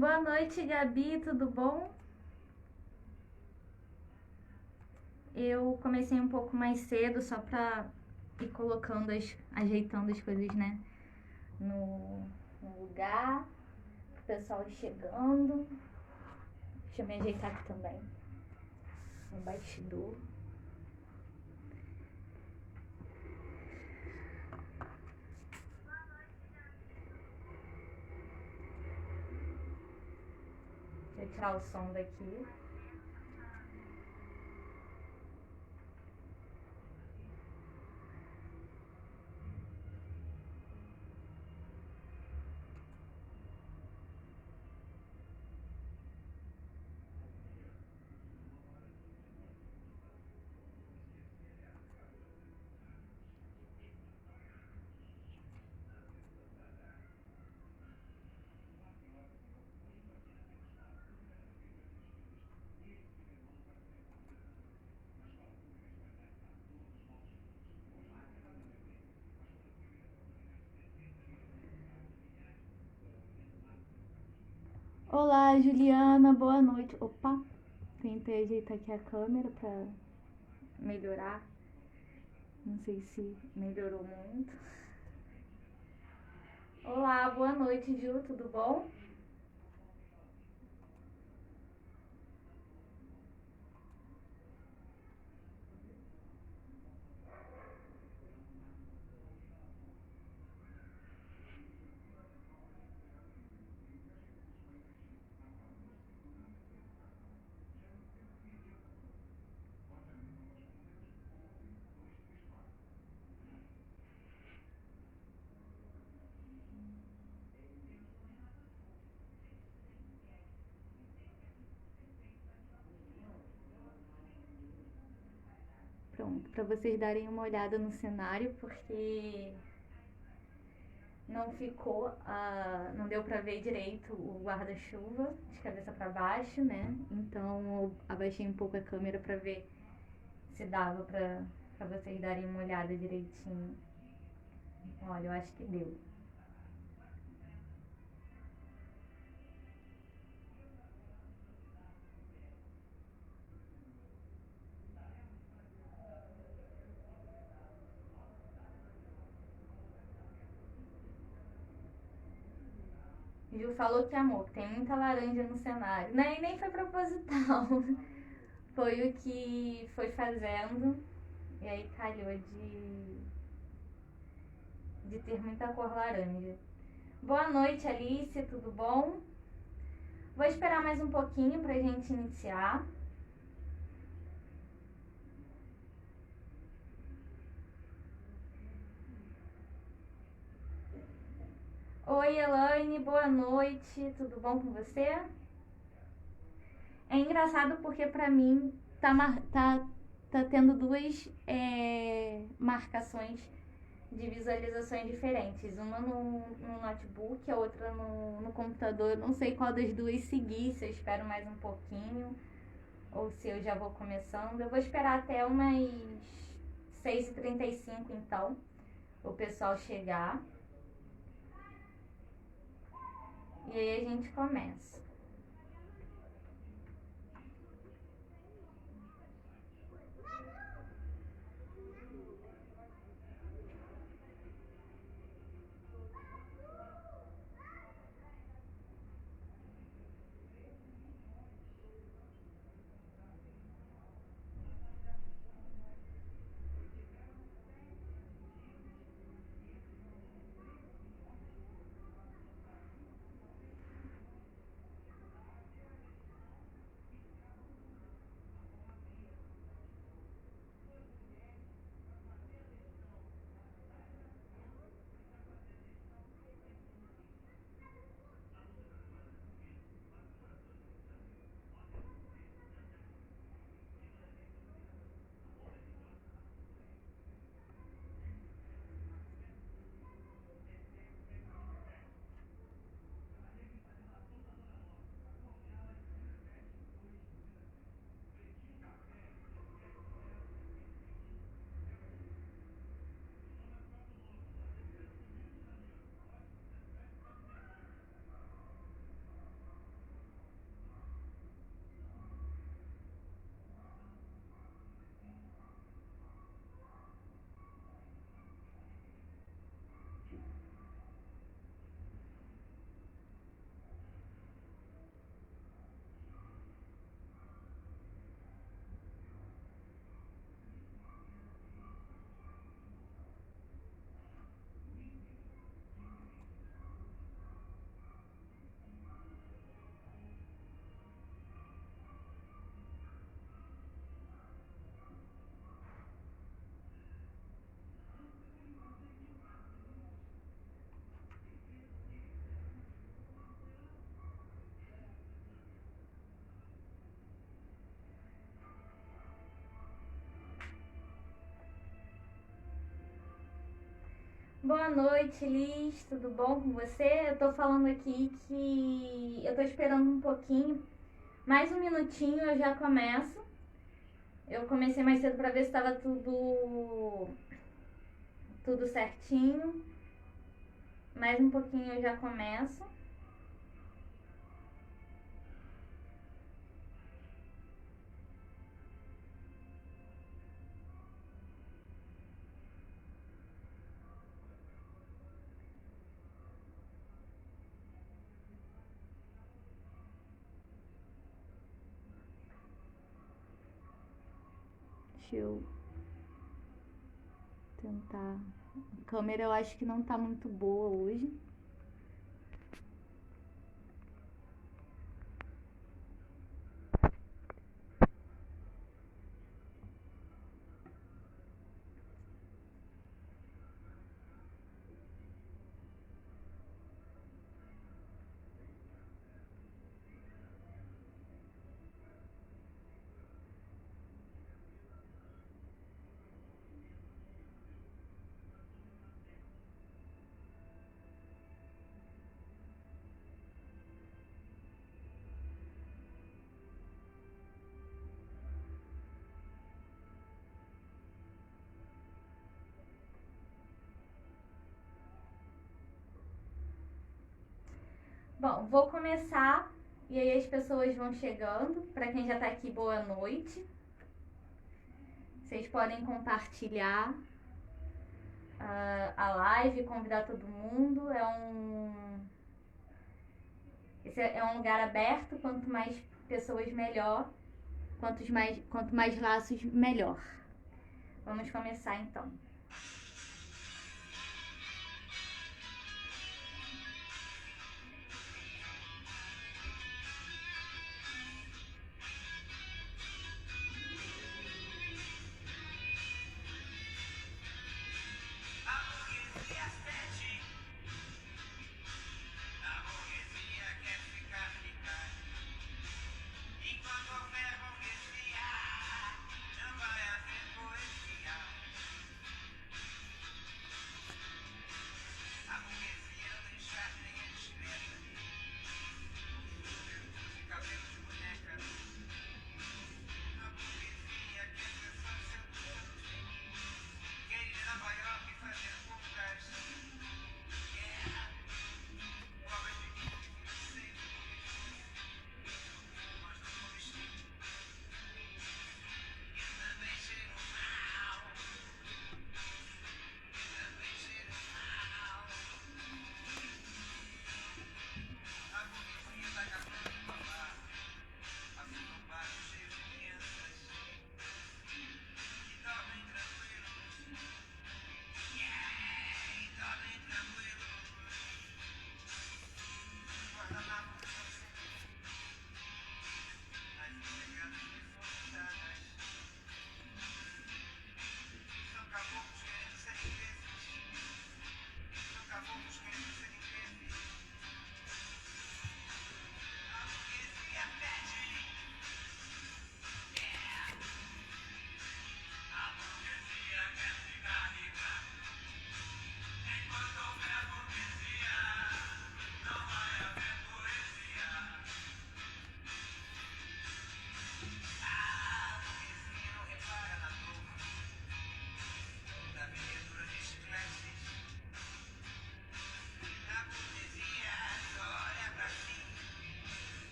Boa noite, Gabi, tudo bom? Eu comecei um pouco mais cedo só pra ir colocando ajeitando as coisas, né? No lugar, o pessoal chegando. Deixa eu me ajeitar aqui também. No bastidor. Deixa eu tirar o som daqui. Olá, Juliana, boa noite. Opa, tentei ajeitar aqui a câmera pra melhorar. Não sei se melhorou muito. Olá, boa noite, Ju, tudo bom? Pronto, para vocês darem uma olhada no cenário, porque não ficou, não deu pra ver direito o guarda-chuva de cabeça para baixo, né? Então eu abaixei um pouco a câmera para ver se dava pra vocês darem uma olhada direitinho. Olha, eu acho que deu. Ju falou que amor, que tem muita laranja no cenário. Nem foi proposital. Foi o que foi fazendo e aí calhou de ter muita cor laranja. Boa noite, Alice, tudo bom? Vou esperar mais um pouquinho pra gente iniciar. Oi, Elaine, boa noite, tudo bom com você? É engraçado porque pra mim tá tendo duas marcações de visualizações diferentes. Uma no notebook, a outra no computador. Eu não sei qual das duas seguir, se eu espero mais um pouquinho ou se eu já vou começando. Eu vou esperar até umas 6h35 então, o pessoal chegar. E aí a gente começa. Boa noite, Liz. Tudo bom com você? Eu tô falando aqui que eu tô esperando um pouquinho. Mais um minutinho eu já começo. Eu comecei mais cedo pra ver se tava tudo certinho. Mais um pouquinho eu já começo. Deixa eu tentar. A câmera eu acho que não tá muito boa hoje. Bom, vou começar e aí as pessoas vão chegando. Para quem já tá aqui, boa noite. Vocês podem compartilhar a live, convidar todo mundo. Esse é um lugar aberto, quanto mais pessoas melhor, quanto mais laços melhor. Vamos começar então.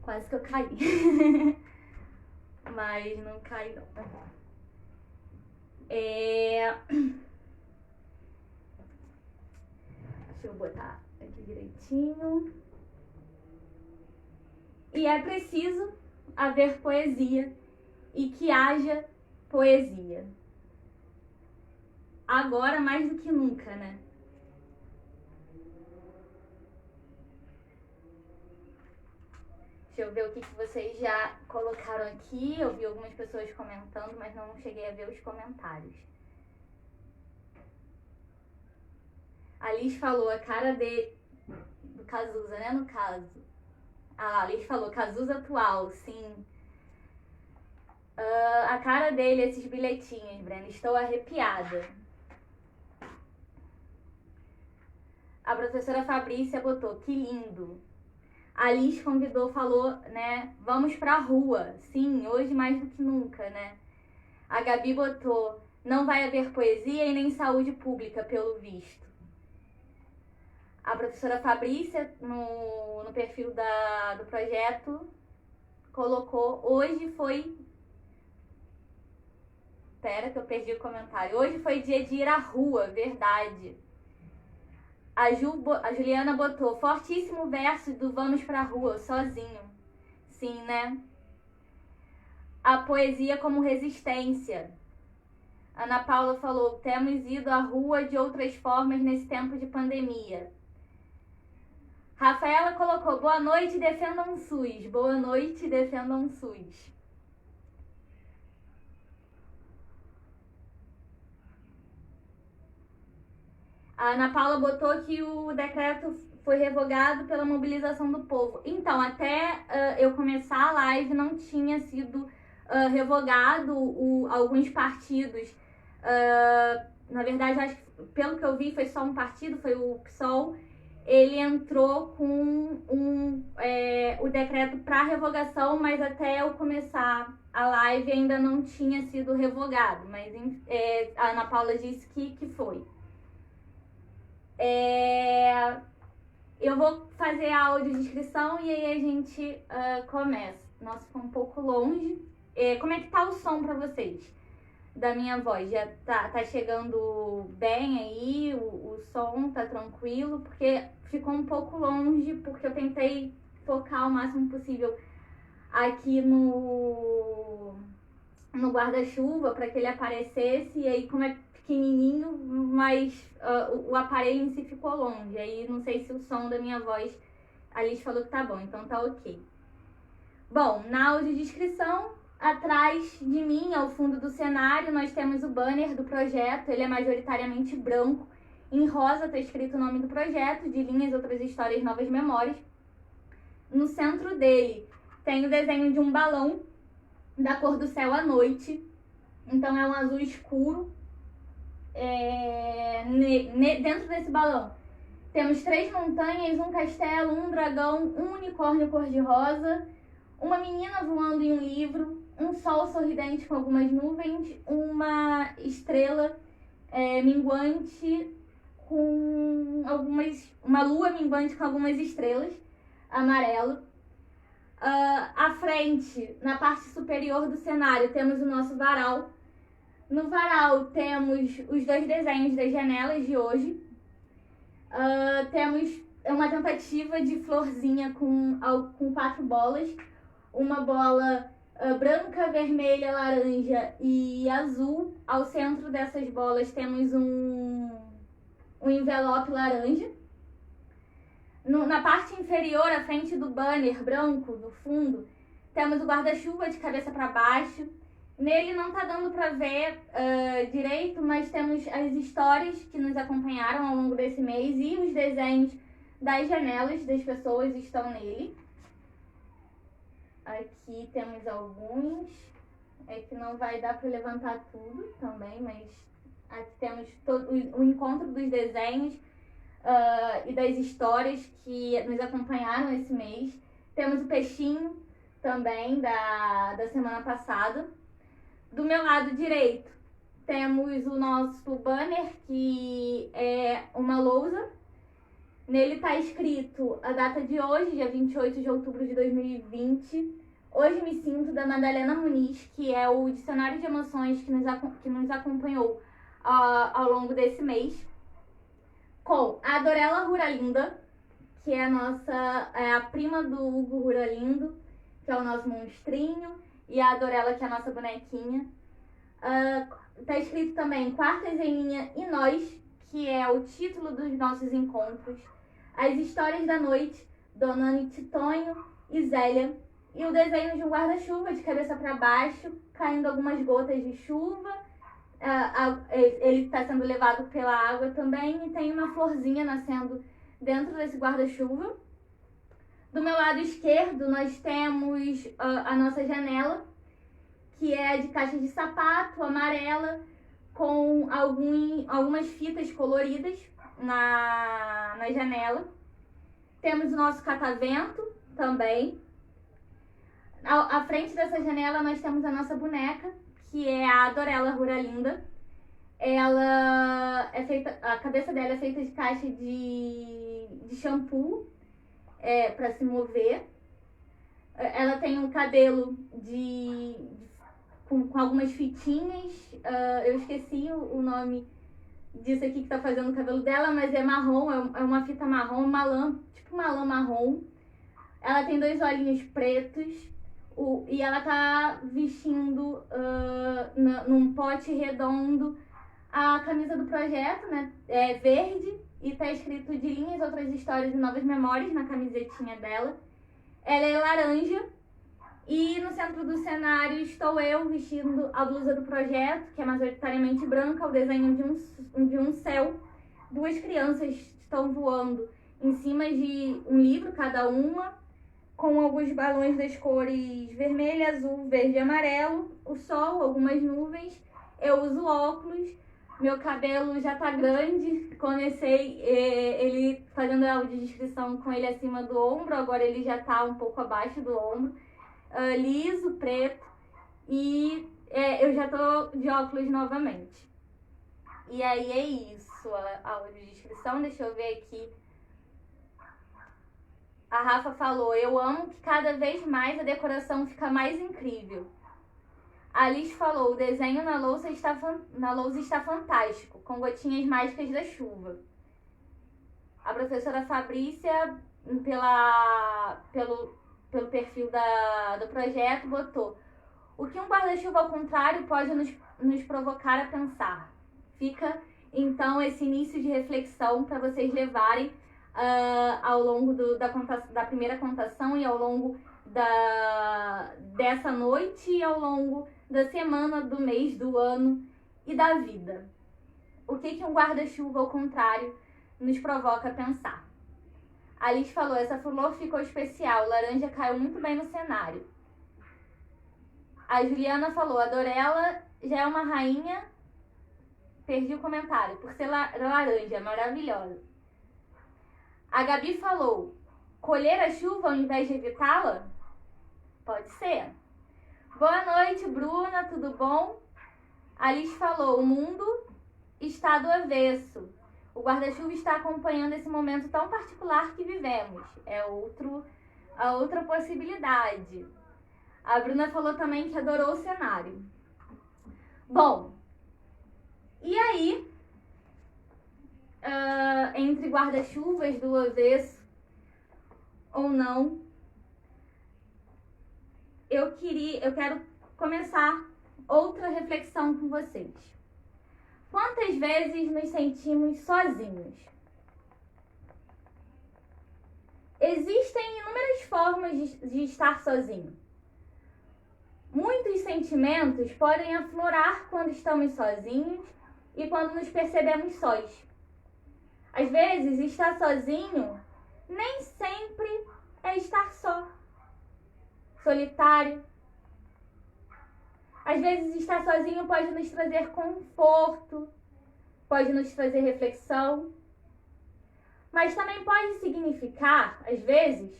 Quase que eu caí. Mas não caí não. Deixa eu botar aqui direitinho. E é preciso haver poesia e que haja poesia. Agora mais do que nunca, né? Deixa eu ver o que vocês já colocaram aqui. Eu vi algumas pessoas comentando, mas não cheguei a ver os comentários. A Liz falou a cara do Cazuza, né, no caso. A Liz falou Cazuza atual, sim. A cara dele, esses bilhetinhos, Brenda. Estou arrepiada. A professora Fabrícia botou, que lindo. A Liz convidou, falou, né, vamos pra rua. Sim, hoje mais do que nunca, né. A Gabi botou, não vai haver poesia e nem saúde pública, pelo visto. A professora Fabrícia, no perfil do projeto, colocou, hoje foi... Espera que eu perdi o comentário. Hoje foi dia de ir à rua, verdade. A Juliana botou, fortíssimo verso do vamos pra rua, sozinho. Sim, né? A poesia como resistência. Ana Paula falou, temos ido à rua de outras formas nesse tempo de pandemia. Rafaela colocou, boa noite, defendam o SUS. Boa noite, defendam o SUS. A Ana Paula botou que o decreto foi revogado pela mobilização do povo. Então, até eu começar a live, não tinha sido revogado alguns partidos. Na verdade, acho que, pelo que eu vi, foi só um partido, foi o PSOL. Ele entrou com o decreto para revogação, mas até eu começar a live ainda não tinha sido revogado. Mas a Ana Paula disse que foi. Eu vou fazer a audiodescrição e aí a gente começa. Nossa, ficou um pouco longe. Como é que tá o som pra vocês? Da minha voz? Já tá chegando bem aí? O som tá tranquilo? Porque ficou um pouco longe, porque eu tentei focar o máximo possível aqui no guarda-chuva para que ele aparecesse. E aí, como é pequenininho, mas o aparelho em si ficou longe. Aí não sei se o som da minha voz, a Liz falou que tá bom, então tá ok. Bom, na audiodescrição, atrás de mim, ao fundo do cenário, nós temos o banner do projeto. Ele é majoritariamente branco. Em rosa tá escrito o nome do projeto, de linhas, outras histórias, novas memórias. No centro dele tem o desenho de um balão da cor do céu à noite. Então é um azul escuro. Dentro desse balão temos 3 montanhas, um castelo, um dragão, um unicórnio cor-de-rosa, uma menina voando em um livro, um sol sorridente com algumas nuvens, uma estrela minguante com uma lua minguante com algumas estrelas, amarelo. À frente, na parte superior do cenário, temos o nosso varal. No varal temos os 2 desenhos das janelas de hoje. Temos uma tentativa de florzinha com 4 bolas. Uma bola branca, vermelha, laranja e azul. Ao centro dessas bolas temos um envelope laranja. Na parte inferior, à frente do banner branco, do fundo, temos o guarda-chuva de cabeça para baixo. Nele não tá dando pra ver direito, mas temos as histórias que nos acompanharam ao longo desse mês e os desenhos das janelas das pessoas estão nele. Aqui temos alguns. É que não vai dar pra levantar tudo também, mas aqui temos o encontro dos desenhos e das histórias que nos acompanharam esse mês. Temos o peixinho também da semana passada. Do meu lado direito, temos o nosso banner, que é uma lousa. Nele está escrito a data de hoje, dia 28 de outubro de 2020. Hoje me sinto, da Madalena Muniz, que é o dicionário de emoções que nos acompanhou ao longo desse mês. Com a Dorella Ruralinda, que é a prima do Hugo Ruralindo, que é o nosso monstrinho, e a Dorella, que é a nossa bonequinha. Tá escrito também Quartas em Linha e Nós, que é o título dos nossos encontros. As Histórias da Noite, Donane Titonho e Zélia. E o desenho de um guarda-chuva de cabeça para baixo, caindo algumas gotas de chuva. Ele está sendo levado pela água também, e tem uma florzinha nascendo dentro desse guarda-chuva. Do meu lado esquerdo, nós temos a nossa janela, que é de caixa de sapato amarela, com algumas fitas coloridas na janela. Temos o nosso catavento também. À frente dessa janela nós temos a nossa boneca, que é a Dorella Ruralinda. Ela é feita, a cabeça dela é feita de caixa de shampoo para se mover. Ela tem um cabelo com algumas fitinhas. Eu esqueci o nome disso aqui que tá fazendo o cabelo dela, mas é marrom, é uma fita marrom, uma lã, tipo uma lã marrom. Ela tem 2 olhinhos pretos. E ela tá vestindo num pote redondo a camisa do projeto, né? É verde, e tá escrito De Linhas, Outras Histórias e Novas Memórias na camisetinha dela. Ela é laranja, e no centro do cenário estou eu vestindo a blusa do projeto, que é majoritariamente branca, o desenho de um céu. 2 crianças estão voando em cima de um livro, cada uma, com alguns balões das cores vermelho, azul, verde e amarelo, o sol, algumas nuvens. Eu uso óculos, meu cabelo já tá grande, comecei ele fazendo a audiodescrição com ele acima do ombro, agora ele já tá um pouco abaixo do ombro, liso, preto, e eu já tô de óculos novamente. E aí é isso, a audiodescrição, deixa eu ver aqui. A Rafa falou, eu amo que cada vez mais a decoração fica mais incrível. A Liz falou, o desenho na lousa está fantástico, com gotinhas mágicas da chuva. A professora Fabrícia, pelo perfil do projeto, botou, o que um guarda-chuva ao contrário pode nos provocar a pensar. Fica, então, esse início de reflexão para vocês levarem ao longo da primeira contação, e ao longo dessa noite, e ao longo da semana, do mês, do ano e da vida. O que um guarda-chuva ao contrário nos provoca a pensar? A Liz falou, essa flor ficou especial, laranja caiu muito bem no cenário. A Juliana falou, a Dorella já é uma rainha, perdi o comentário, por ser laranja, maravilhosa. A Gabi falou, colher a chuva ao invés de evitá-la? Pode ser. Boa noite, Bruna, tudo bom? A Liz falou, o mundo está do avesso. O guarda-chuva está acompanhando esse momento tão particular que vivemos. É a outra possibilidade. A Bruna falou também que adorou o cenário. Bom, e aí, entre guarda-chuvas do avesso ou não, eu quero começar outra reflexão com vocês. Quantas vezes nos sentimos sozinhos? Existem inúmeras formas de estar sozinho. Muitos sentimentos podem aflorar quando estamos sozinhos e quando nos percebemos sós. Às vezes, estar sozinho nem sempre é estar só, solitário. Às vezes, estar sozinho pode nos trazer conforto, pode nos trazer reflexão, mas também pode significar, às vezes,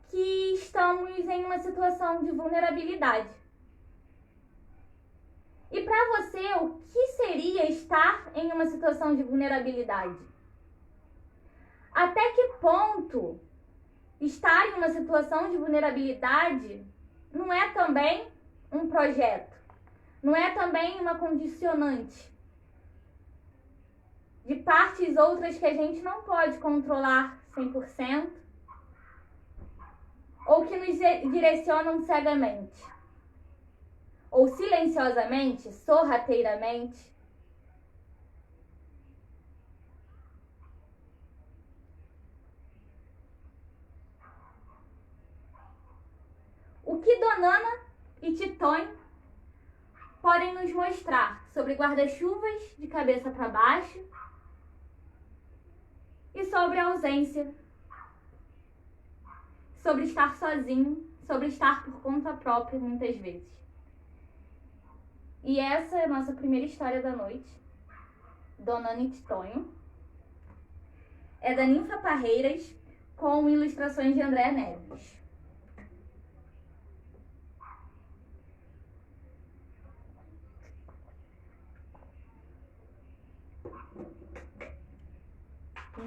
que estamos em uma situação de vulnerabilidade. E para você, o que seria estar em uma situação de vulnerabilidade? Até que ponto estar em uma situação de vulnerabilidade não é também um projeto? Não é também uma condicionante de partes outras que a gente não pode controlar 100% ou que nos direcionam cegamente ou silenciosamente, sorrateiramente? O que Donana e Titonho podem nos mostrar sobre guarda-chuvas de cabeça para baixo e sobre a ausência, sobre estar sozinho, sobre estar por conta própria muitas vezes. E essa é a nossa primeira história da noite, Donana e Titonho. É da Ninfa Parreiras, com ilustrações de Andréa Neves.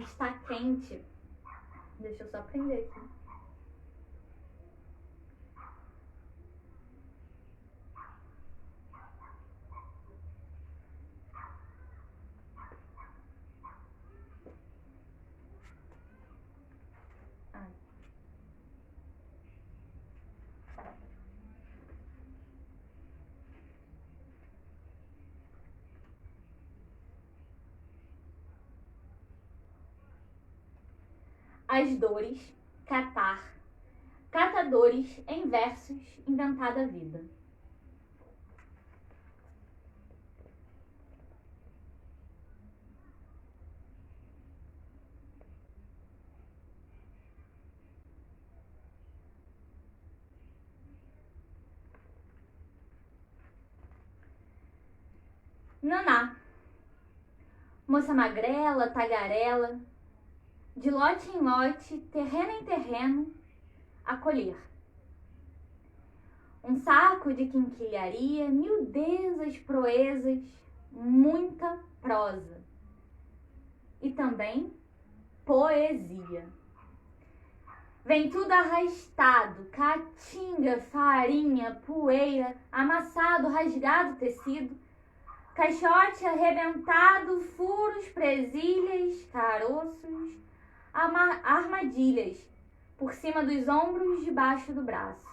Está quente. Deixa eu só prender aqui. Ai. As dores, catar, catadores em versos, inventada vida. Naná, moça magrela, tagarela, de lote em lote, terreno em terreno, a colher. Um saco de quinquilharia, miudezas, proezas, muita prosa. E também poesia. Vem tudo arrastado, caatinga, farinha, poeira, amassado, rasgado tecido, caixote arrebentado, furos, presilhas, caroços, armadilhas, por cima dos ombros, debaixo do braço.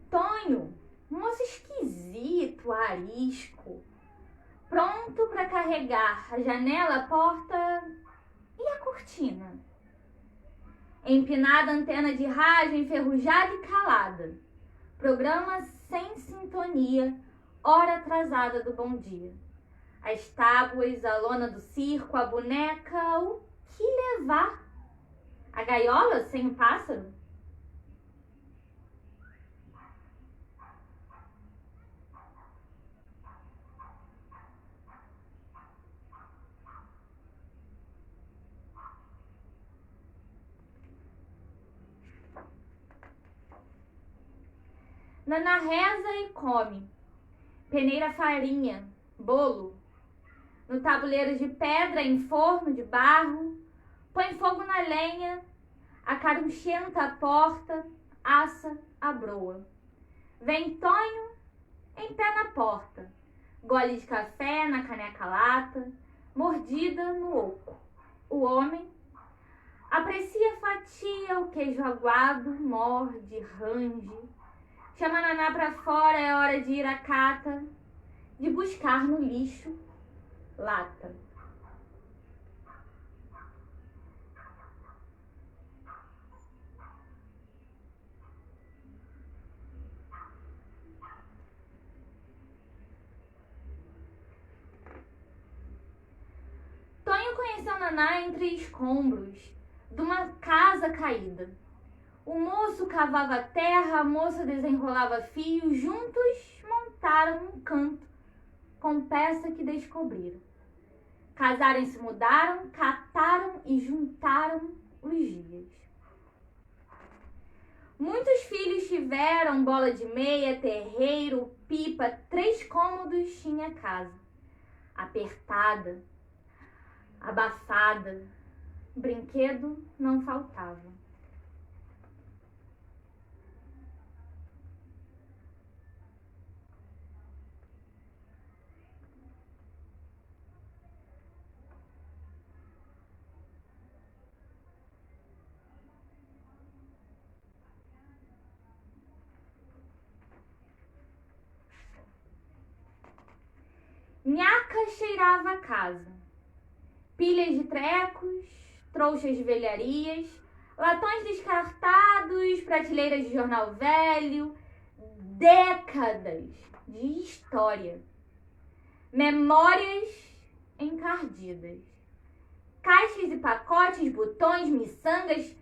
Tonho, moço esquisito, arisco, pronto para carregar a janela, a porta e a cortina. Empinada antena de rádio, enferrujada e calada. Programa sem sintonia, hora atrasada do bom dia. As tábuas, a lona do circo, a boneca, o que levar? A gaiola sem o pássaro? Naná reza e come. Peneira farinha, bolo. No tabuleiro de pedra, em forno de barro. Põe fogo na lenha, acarunchenta a porta, assa a broa. Vem Tonho em pé na porta. Gole de café na caneca lata, mordida no oco. O homem aprecia, fatia o queijo aguado, morde, range. Chama Naná pra fora, é hora de ir à cata, de buscar no lixo lata. Tonho conheceu Naná entre escombros de uma casa caída. O moço cavava terra, a moça desenrolava fio, juntos montaram um canto com peça que descobriram. Casaram e se mudaram, cataram e juntaram os dias. Muitos filhos tiveram, bola de meia, terreiro, pipa, 3 cômodos tinha casa. Apertada, abafada, brinquedo não faltava. Nhaca cheirava a casa. Pilhas de trecos, trouxas de velharias, latões descartados, prateleiras de jornal velho, décadas de história, memórias encardidas, caixas e pacotes, botões, miçangas,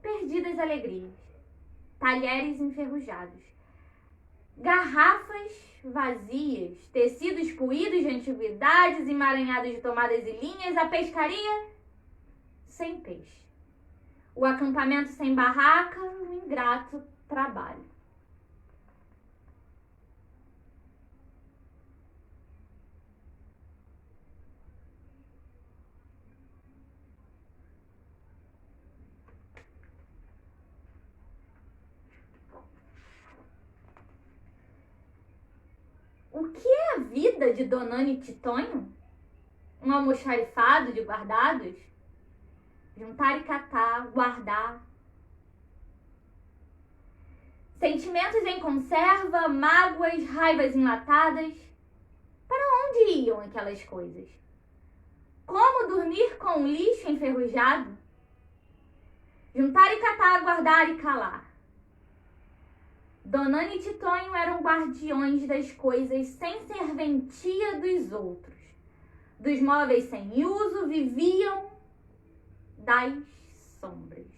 perdidas alegrias, talheres enferrujados, garrafas vazias, tecidos puídos de antiguidades, emaranhados de tomadas e linhas, a pescaria sem peixe, o acampamento sem barraca, o ingrato trabalho. O que é a vida de Donana e Titonho? Um almoxarifado de guardados? Juntar e catar, guardar. Sentimentos em conserva, mágoas, raivas enlatadas. Para onde iam aquelas coisas? Como dormir com o lixo enferrujado? Juntar e catar, guardar e calar. Donana e Titonho eram guardiões das coisas sem serventia dos outros. Dos móveis sem uso, viviam das sombras.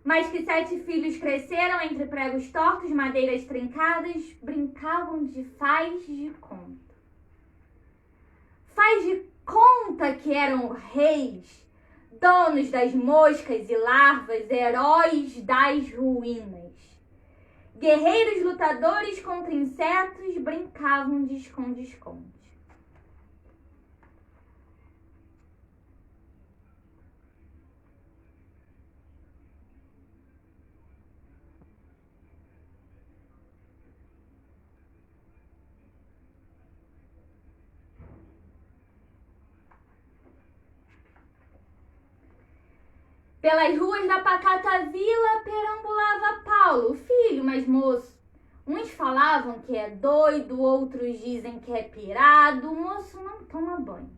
Mas que 7 filhos cresceram entre pregos tortos, madeiras trincadas, brincavam de faz de conta. Faz de conta que eram reis, donos das moscas e larvas, heróis das ruínas. Guerreiros lutadores contra insetos brincavam de esconde-esconde. Pelas ruas da pacata vila perambulava Paulo, filho, mas moço. Uns falavam que é doido, outros dizem que é pirado. O moço não toma banho.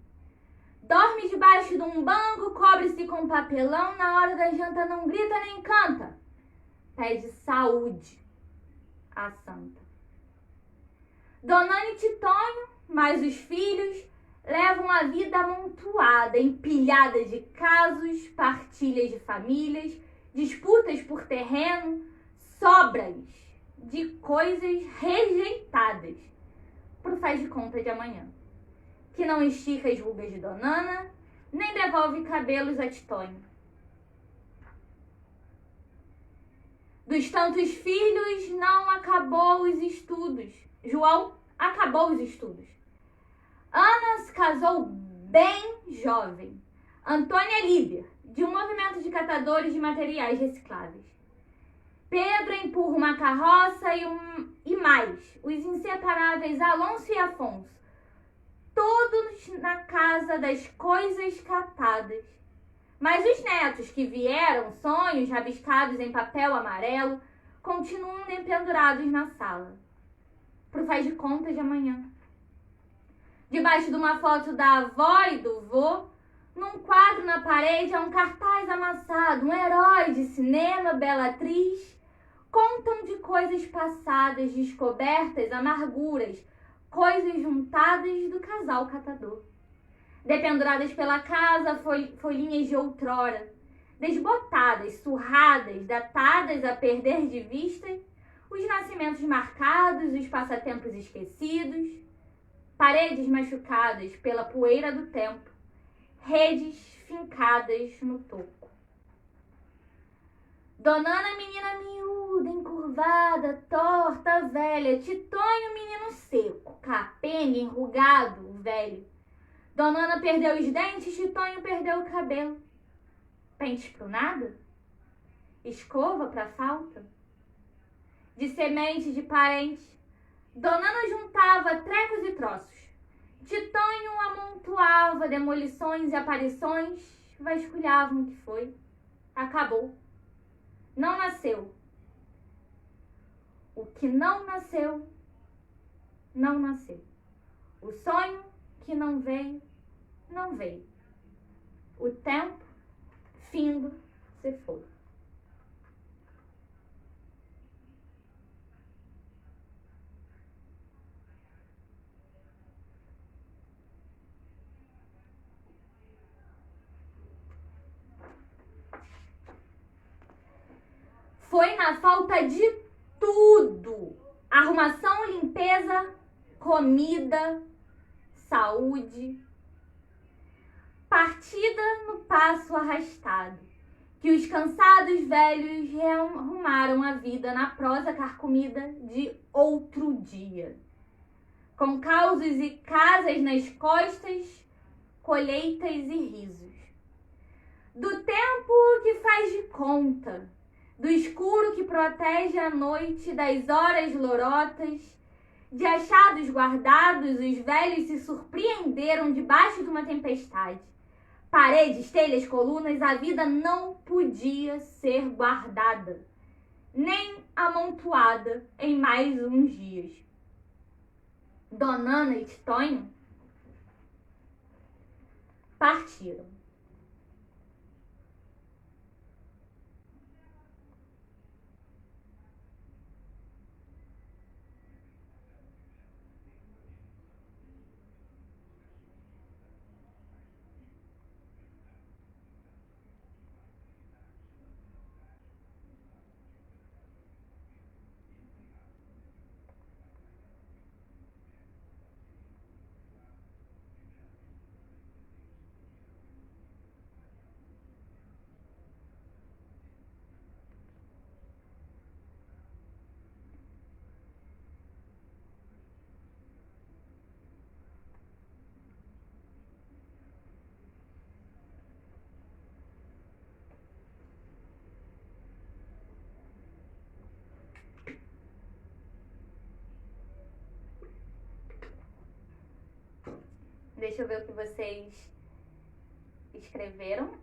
Dorme debaixo de um banco, cobre-se com papelão, na hora da janta não grita nem canta. Pede saúde à santa. Donana e Titonho, mais os filhos, levam a vida amontoada, empilhada de casos, partilhas de famílias, disputas por terreno, sobras de coisas rejeitadas pro faz de conta de amanhã, que não estica as rugas de Donana, nem devolve cabelos a Titonho. Dos tantos filhos, não acabou os estudos. João acabou os estudos. Ana se casou bem jovem. Antônia é líder de um movimento de catadores de materiais recicláveis. Pedro empurra uma carroça e mais, os inseparáveis Alonso e Afonso, todos na casa das coisas catadas. Mas os netos que vieram, sonhos rabiscados em papel amarelo, continuam pendurados na sala, pro faz de conta de amanhã. Debaixo de uma foto da avó e do vô, num quadro na parede há um cartaz amassado, um herói de cinema, bela atriz. Contam de coisas passadas, descobertas, amarguras, coisas juntadas do casal catador. Dependuradas pela casa, folhinhas de outrora, desbotadas, surradas, datadas a perder de vista, os nascimentos marcados, os passatempos esquecidos. paredes machucadas pela poeira do tempo, redes fincadas no toco. Donana, menina miúda, encurvada, torta, velha, Titonho, menino seco, capenga, enrugado, velho. Donana perdeu os dentes, Titonho perdeu o cabelo. Pentes pro nada? Escova pra falta? De semente de parente, Donana juntava trecos e troços. Titonho amontoava demolições e aparições, vasculhavam o que foi. Acabou. Não nasceu. O que não nasceu, não nasceu. O sonho que não veio, não veio. O tempo, findo, se foi. Foi na falta de tudo. Arrumação, limpeza, comida, saúde. Partida no passo arrastado, que os cansados velhos rearrumaram a vida na prosa carcomida de outro dia. Com causos e casas nas costas, colheitas e risos. Do tempo que faz de conta, do escuro que protege a noite das horas lorotas, de achados guardados, os velhos se surpreenderam debaixo de uma tempestade. Paredes, telhas, colunas, a vida não podia ser guardada, nem amontoada em mais uns dias. Donana e Titonho partiram. Deixa eu ver o que vocês escreveram.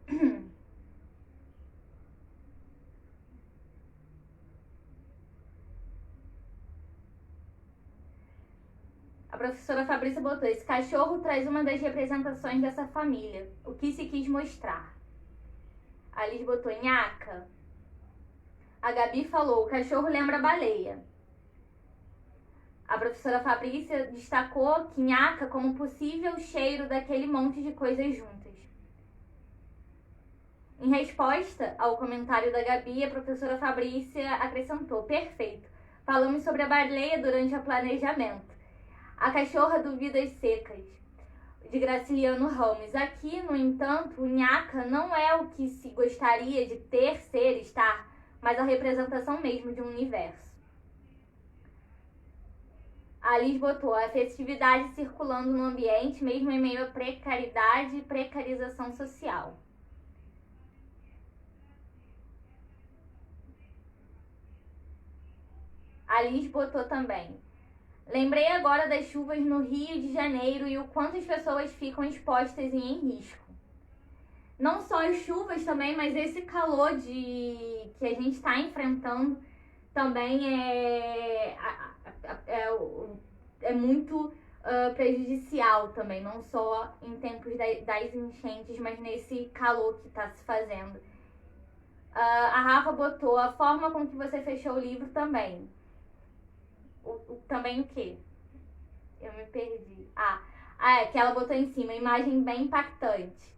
A professora Fabrícia botou: esse cachorro traz uma das representações dessa família. O que se quis mostrar? A Liz botou: nhaca. A Gabi falou: o cachorro lembra baleia. A professora Fabrícia destacou que nhaca como possível cheiro daquele monte de coisas juntas. Em resposta ao comentário da Gabi, a professora Fabrícia acrescentou: perfeito, falamos sobre a baleia durante o planejamento. A cachorra do Vidas Secas, de Graciliano Ramos. Aqui, no entanto, o nhaca não é o que se gostaria de ter, ser, estar, mas a representação mesmo de um universo. A Liz botou: a festividade circulando no ambiente, mesmo em meio à precariedade e precarização social. A Liz botou também: lembrei agora das chuvas no Rio de Janeiro e o quanto as pessoas ficam expostas e em risco. Não só as chuvas também, mas esse calor que a gente está enfrentando também é muito prejudicial também, não só em tempos das enchentes, mas nesse calor que está se fazendo. A Rafa botou: a forma com que você fechou o livro também. Também o quê? Eu me perdi. É que ela botou em cima: imagem bem impactante.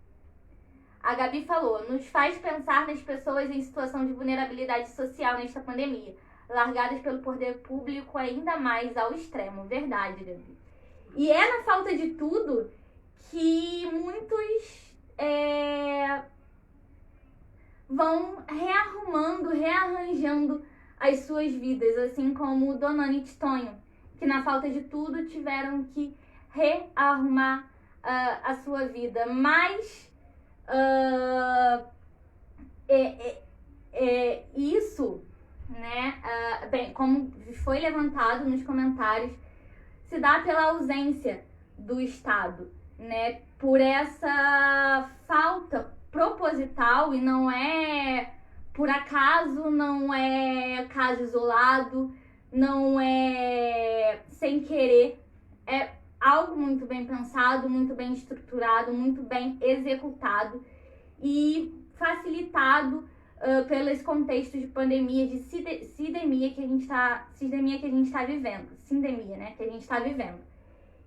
A Gabi falou: nos faz pensar nas pessoas em situação de vulnerabilidade social nesta pandemia, largadas pelo poder público ainda mais ao extremo. Verdade, Gabi. E é na falta de tudo que muitos vão rearrumando, rearranjando as suas vidas, assim como Donani e Tonho, que na falta de tudo tiveram que rearrumar a sua vida. Mas isso, né, bem, como foi levantado nos comentários, se dá pela ausência do Estado, né, por essa falta proposital, e não é por acaso, não é caso isolado, não é sem querer, é algo muito bem pensado, muito bem estruturado, muito bem executado e facilitado pelos contextos de pandemia, de sindemia que a gente está vivendo, sindemia, né, que a gente está vivendo.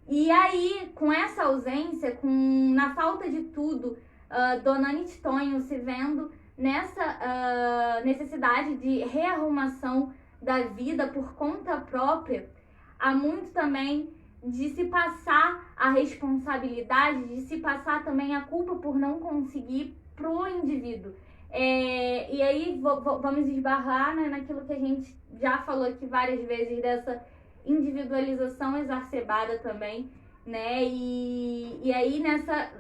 E aí, com essa ausência, na falta de tudo, Donani e Tonho se vendo nessa necessidade de rearrumação da vida por conta própria, há muito também de se passar a responsabilidade, de se passar também a culpa por não conseguir pro indivíduo. E aí vamos esbarrar, né, naquilo que a gente já falou aqui várias vezes, dessa individualização exacerbada também, né? E aí nessa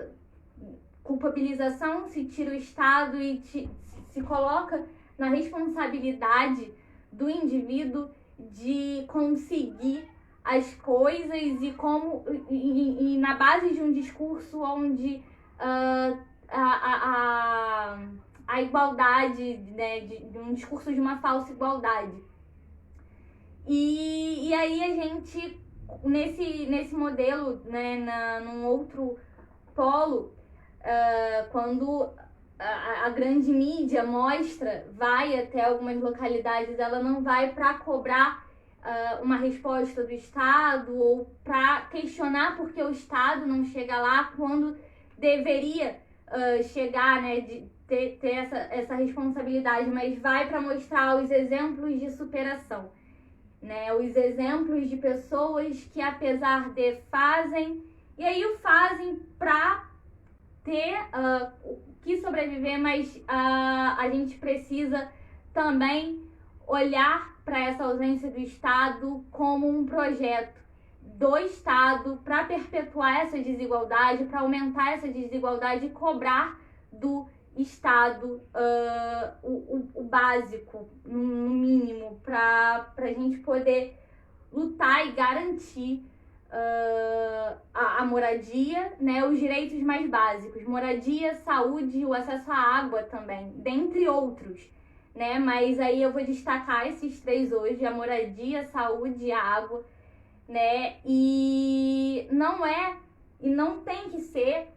culpabilização se tira o Estado e se coloca na responsabilidade do indivíduo de conseguir as coisas e na base de um discurso onde a igualdade, né, de um discurso de uma falsa igualdade. E aí a gente, nesse modelo, né, num outro polo, quando a grande mídia vai até algumas localidades, ela não vai para cobrar uma resposta do Estado ou para questionar porque o Estado não chega lá quando deveria chegar, né, de ter essa responsabilidade, mas vai para mostrar os exemplos de superação, né, os exemplos de pessoas que, apesar de fazem, e aí o fazem para ter que sobreviver, mas a gente precisa também olhar para essa ausência do Estado como um projeto do Estado para perpetuar essa desigualdade, para aumentar essa desigualdade e cobrar do Estado o básico, no mínimo, para a gente poder lutar e garantir a moradia, né, os direitos mais básicos, moradia, saúde, o acesso à água também, dentre outros, né, mas aí eu vou destacar esses três hoje: a moradia, a saúde e a água, né, e não tem que ser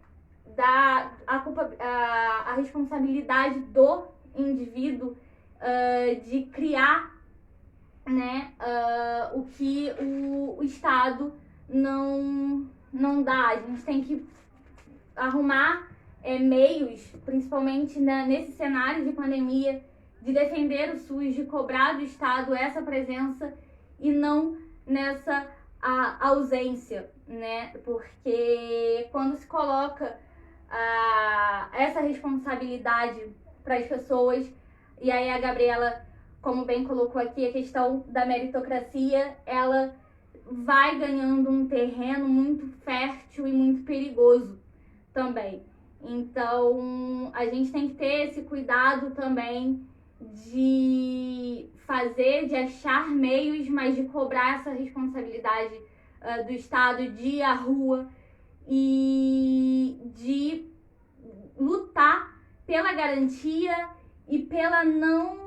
a responsabilidade do indivíduo de criar, né, o que o Estado não dá. A gente tem que arrumar meios, principalmente nesse cenário de pandemia, de defender o SUS, de cobrar do Estado essa presença e não nessa ausência, né? Porque quando se coloca essa responsabilidade para as pessoas, e aí a Gabriela, como bem colocou aqui, a questão da meritocracia, ela vai ganhando um terreno muito fértil e muito perigoso também. Então, a gente tem que ter esse cuidado também de achar meios, mas de cobrar essa responsabilidade do Estado, de ir à rua e de lutar pela garantia e pela não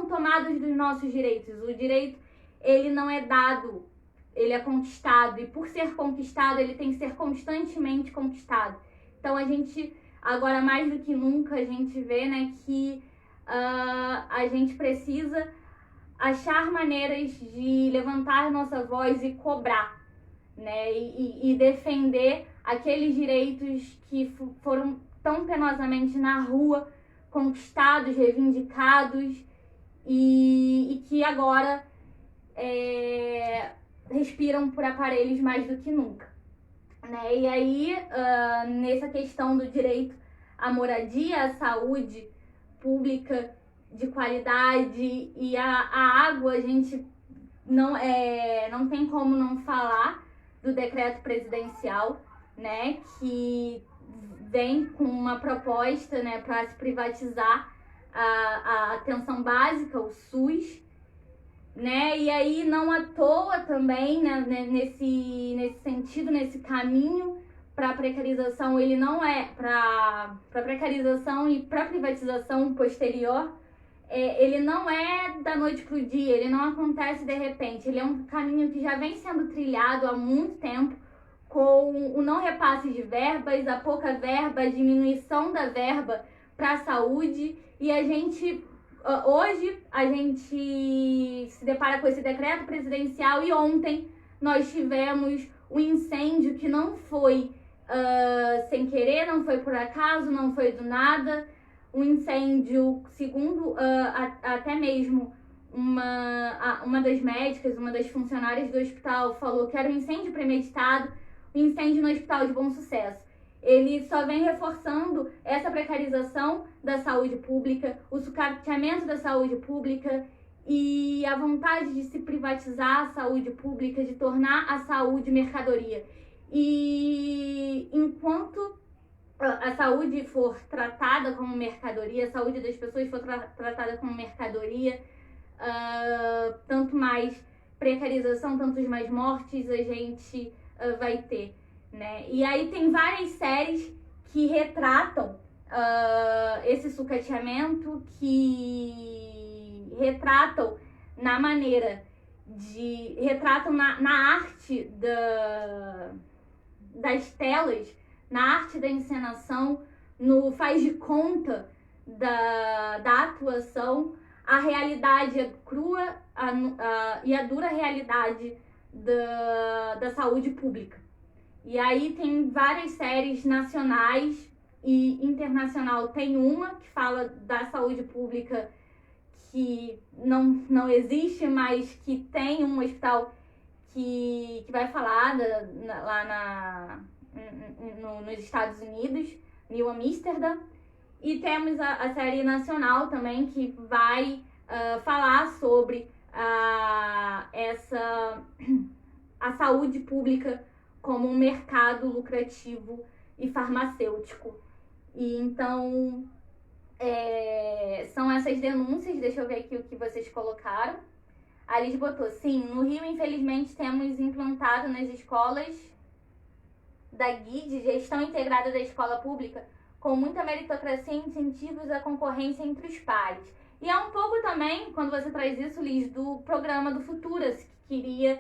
tomada dos nossos direitos. O direito, ele não é dado, ele é conquistado, e por ser conquistado, ele tem que ser constantemente conquistado. Então a gente, agora mais do que nunca, a gente vê, né, que a gente precisa achar maneiras de levantar nossa voz e cobrar, né, e defender aqueles direitos que foram tão penosamente na rua conquistados, reivindicados, e que agora respiram por aparelhos mais do que nunca, né? E aí, nessa questão do direito à moradia, à saúde pública de qualidade e a água, a gente não tem como não falar do decreto presidencial, né, que vem com uma proposta, né, para se privatizar a atenção básica, o SUS, né, e aí não à toa também, né, nesse sentido, nesse caminho para a precarização, ele não é para precarização e para privatização posterior, ele não é da noite pro dia, ele não acontece de repente, ele é um caminho que já vem sendo trilhado há muito tempo, com o não repasse de verbas, a pouca verba, a diminuição da verba para a saúde, e hoje a gente se depara com esse decreto presidencial, e ontem nós tivemos um incêndio que não foi sem querer, não foi por acaso, não foi do nada, um incêndio, segundo até mesmo uma das médicas, uma das funcionárias do hospital falou que era um incêndio premeditado, um incêndio no Hospital de Bom Sucesso. Ele só vem reforçando essa precarização da saúde pública, o sucateamento da saúde pública e a vontade de se privatizar a saúde pública, de tornar a saúde mercadoria. E enquanto a saúde for tratada como mercadoria, a saúde das pessoas for tratada como mercadoria, tanto mais precarização, tantos mais mortes a gente vai ter, né? E aí tem várias séries que retratam esse sucateamento, que retratam na maneira de... retratam na arte das telas, na arte da encenação, no faz de conta da atuação, a realidade crua e a dura realidade da saúde pública. E aí tem várias séries nacionais e internacional. Tem uma que fala da saúde pública que não existe, mas que tem um hospital que vai falar lá nos Estados Unidos, New Amsterdã. E temos a série nacional também, que vai falar sobre a saúde pública como um mercado lucrativo e farmacêutico. E então, são essas denúncias. Deixa eu ver aqui o que vocês colocaram. A Liz botou, sim, no Rio, infelizmente, temos implantado nas escolas da GID, Gestão Integrada da Escola Pública, com muita meritocracia e incentivos à concorrência entre os pares. E é um pouco também, quando você traz isso, Liz, do programa do Futuras, que queria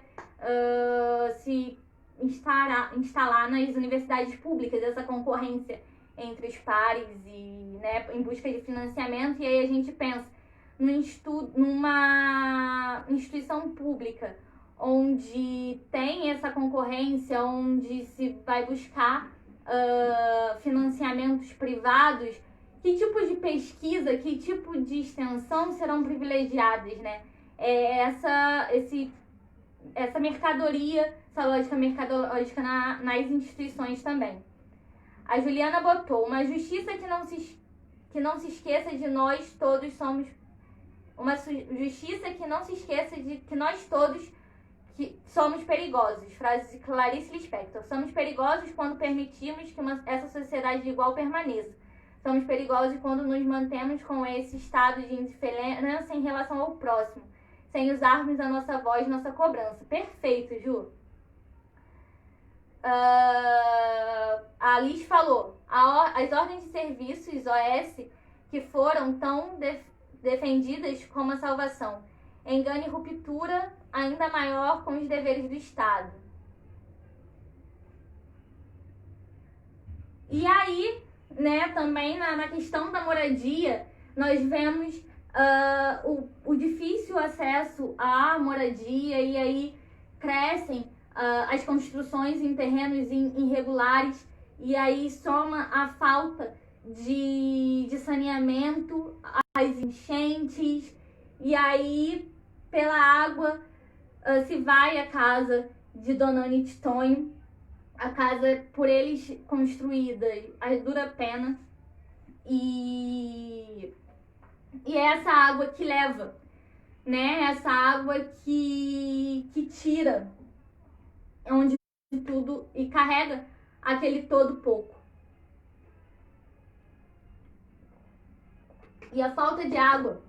se instalar nas universidades públicas, essa concorrência entre os pares e, né, em busca de financiamento. E aí a gente pensa numa instituição pública onde tem essa concorrência, onde se vai buscar financiamentos privados, que tipo de pesquisa, que tipo de extensão serão privilegiadas, né? Essa mercadoria, essa lógica mercadológica nas instituições também. A Juliana botou, uma justiça que não se esqueça de nós todos somos... Uma justiça que não se esqueça de que nós todos que somos perigosos. Frase de Clarice Lispector. Somos perigosos quando permitimos que essa sociedade de igual permaneça. Somos perigosos quando nos mantemos com esse estado de indiferença em relação ao próximo, sem usarmos a nossa voz, nossa cobrança. Perfeito, Ju. A Liz falou, as ordens de serviços, OS, que foram tão defendidas como a salvação. Engano e ruptura ainda maior com os deveres do Estado. E aí, né, também na questão da moradia, nós vemos o difícil acesso à moradia, e aí crescem as construções em terrenos irregulares, e aí soma a falta de saneamento, as enchentes, e aí pela água se vai à casa de Dona Ana e Titonho, a casa por eles construída a dura pena, e é essa água que leva, né? Essa água que tira onde tudo e carrega aquele todo pouco. E a falta de água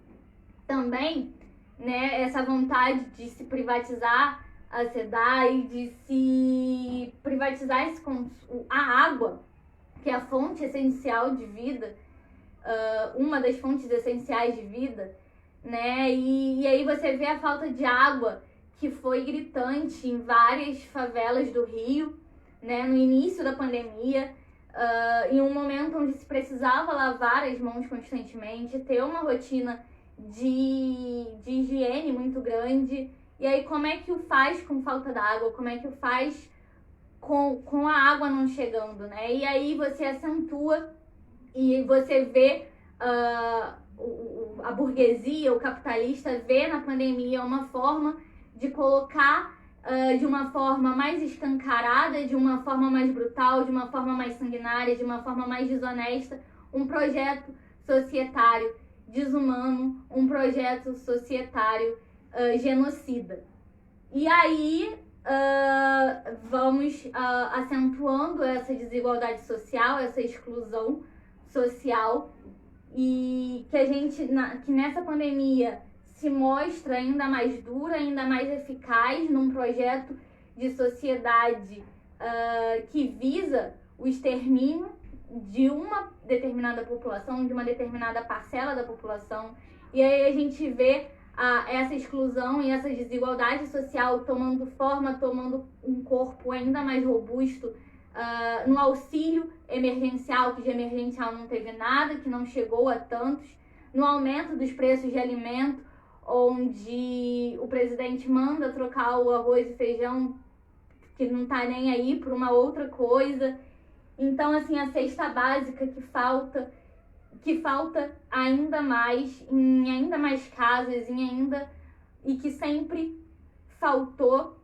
também, né? Essa vontade de se privatizar a SEDAI, de se privatizar a água, que é a fonte essencial de vida, uma das fontes essenciais de vida, né? E aí você vê a falta de água que foi gritante em várias favelas do Rio, né? No início da pandemia, em um momento onde se precisava lavar as mãos constantemente, ter uma rotina de higiene muito grande. E aí como é que o faz com falta d'água? Como é que o faz com a água não chegando, né? E aí você acentua e você vê a burguesia, o capitalista vê na pandemia uma forma de colocar de uma forma mais escancarada, de uma forma mais brutal, de uma forma mais sanguinária, de uma forma mais desonesta, um projeto societário desumano, um projeto societário genocida. E aí vamos acentuando essa desigualdade social, essa exclusão social, e que nessa pandemia se mostra ainda mais dura, ainda mais eficaz num projeto de sociedade que visa o extermínio de uma determinada população, de uma determinada parcela da população. E aí a gente vê essa exclusão e essa desigualdade social tomando forma, tomando um corpo ainda mais robusto no auxílio emergencial, que de emergencial não teve nada, que não chegou a tantos, no aumento dos preços de alimento, onde o presidente manda trocar o arroz e feijão, que não tá nem aí, por uma outra coisa. Então, assim, a cesta básica que falta ainda mais, em ainda mais casas, e que sempre faltou,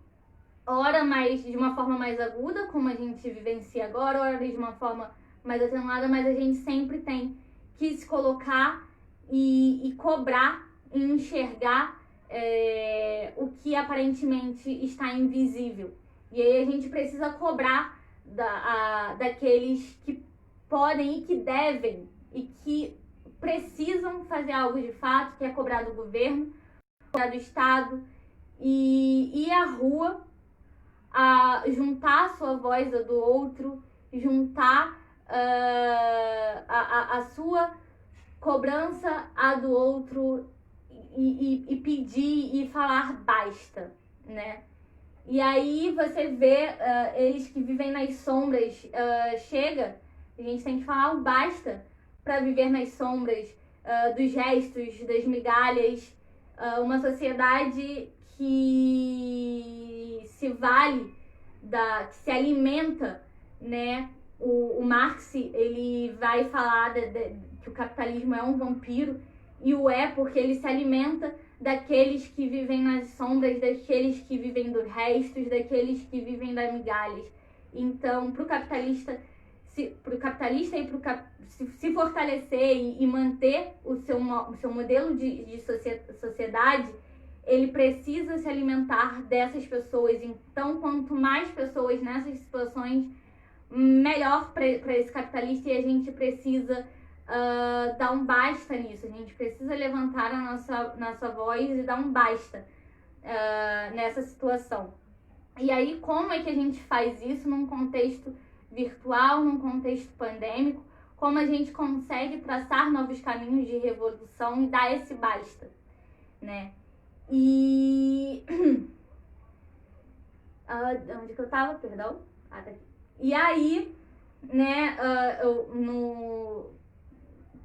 ora mais de uma forma mais aguda, como a gente vivencia agora, ora de uma forma mais atenuada, mas a gente sempre tem que se colocar e cobrar e enxergar o que aparentemente está invisível. E aí a gente precisa cobrar daqueles que podem e que devem e que precisam fazer algo de fato, que é cobrar do governo, cobrar do Estado, e ir à rua, juntar a sua voz a do outro, juntar a sua cobrança a do outro e pedir e falar basta, né? E aí você vê eles que vivem nas sombras, a gente tem que falar o basta para viver nas sombras dos gestos, das migalhas, uma sociedade que se vale, que se alimenta, né? O Marx, ele vai falar que o capitalismo é um vampiro, e o é porque ele se alimenta daqueles que vivem nas sombras, daqueles que vivem dos restos, daqueles que vivem das migalhas. Então, para o capitalista se fortalecer e manter o seu modelo de sociedade, ele precisa se alimentar dessas pessoas. Então, quanto mais pessoas nessas situações, melhor para esse capitalista, e a gente precisa dar um basta nisso. A gente precisa levantar a nossa voz e dar um basta nessa situação. E aí, como é que a gente faz isso num contexto virtual, num contexto pandêmico? Como a gente consegue traçar novos caminhos de revolução e dar esse basta, né? E onde que eu tava? Perdão. Tá aqui. E aí, né,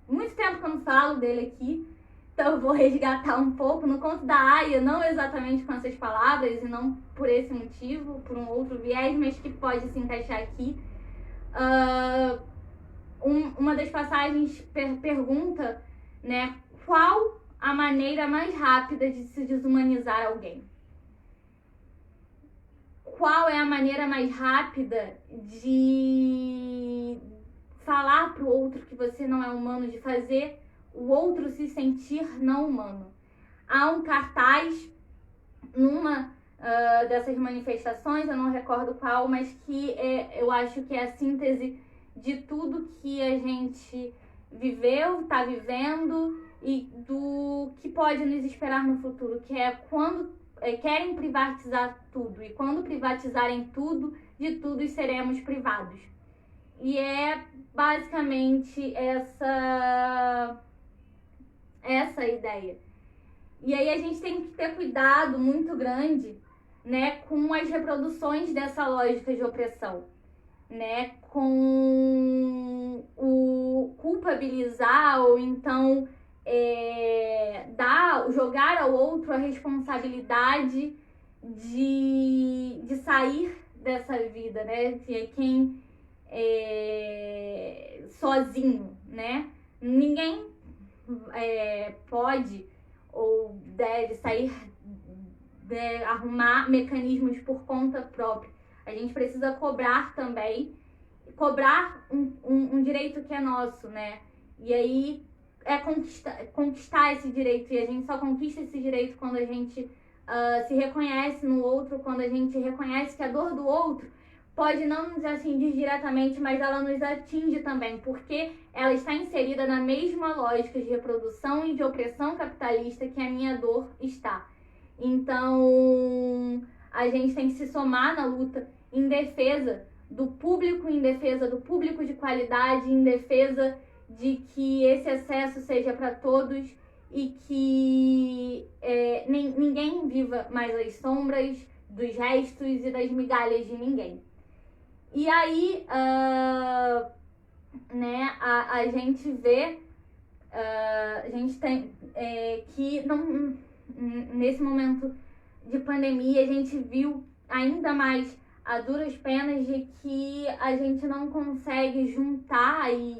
muito tempo que eu não falo dele aqui, então eu vou resgatar um pouco no conto da Aya, não exatamente com essas palavras e não por esse motivo, por um outro viés, mas que pode se encaixar aqui. Uma das passagens pergunta, né, qual a maneira mais rápida de se desumanizar alguém? qual é a maneira mais rápida de falar pro outro que você não é humano, de fazer o outro se sentir não humano. Há um cartaz numa dessas manifestações, eu não recordo qual, mas que eu acho que é a síntese de tudo que a gente viveu, está vivendo e do que pode nos esperar no futuro, que é quando querem privatizar tudo, e quando privatizarem tudo, de tudo seremos privados. E é basicamente essa ideia. E aí a gente tem que ter cuidado muito grande, né, com as reproduções dessa lógica de opressão, né, com o culpabilizar ou então jogar ao outro a responsabilidade de sair dessa vida, né, que é quem sozinho, né, ninguém pode ou deve sair, arrumar mecanismos por conta própria. A gente precisa cobrar também, cobrar um direito que é nosso, né? E aí conquistar esse direito, e a gente só conquista esse direito quando a gente se reconhece no outro, quando a gente reconhece que a dor do outro pode não nos atingir diretamente, mas ela nos atinge também, porque ela está inserida na mesma lógica de reprodução e de opressão capitalista que a minha dor está. Então, a gente tem que se somar na luta em defesa do público de qualidade, em defesa de que esse acesso seja para todos e que ninguém viva mais as sombras dos restos e das migalhas de ninguém. E aí, né, a gente vê, a gente tem que nesse momento de pandemia a gente viu ainda mais a duras penas de que a gente não consegue juntar e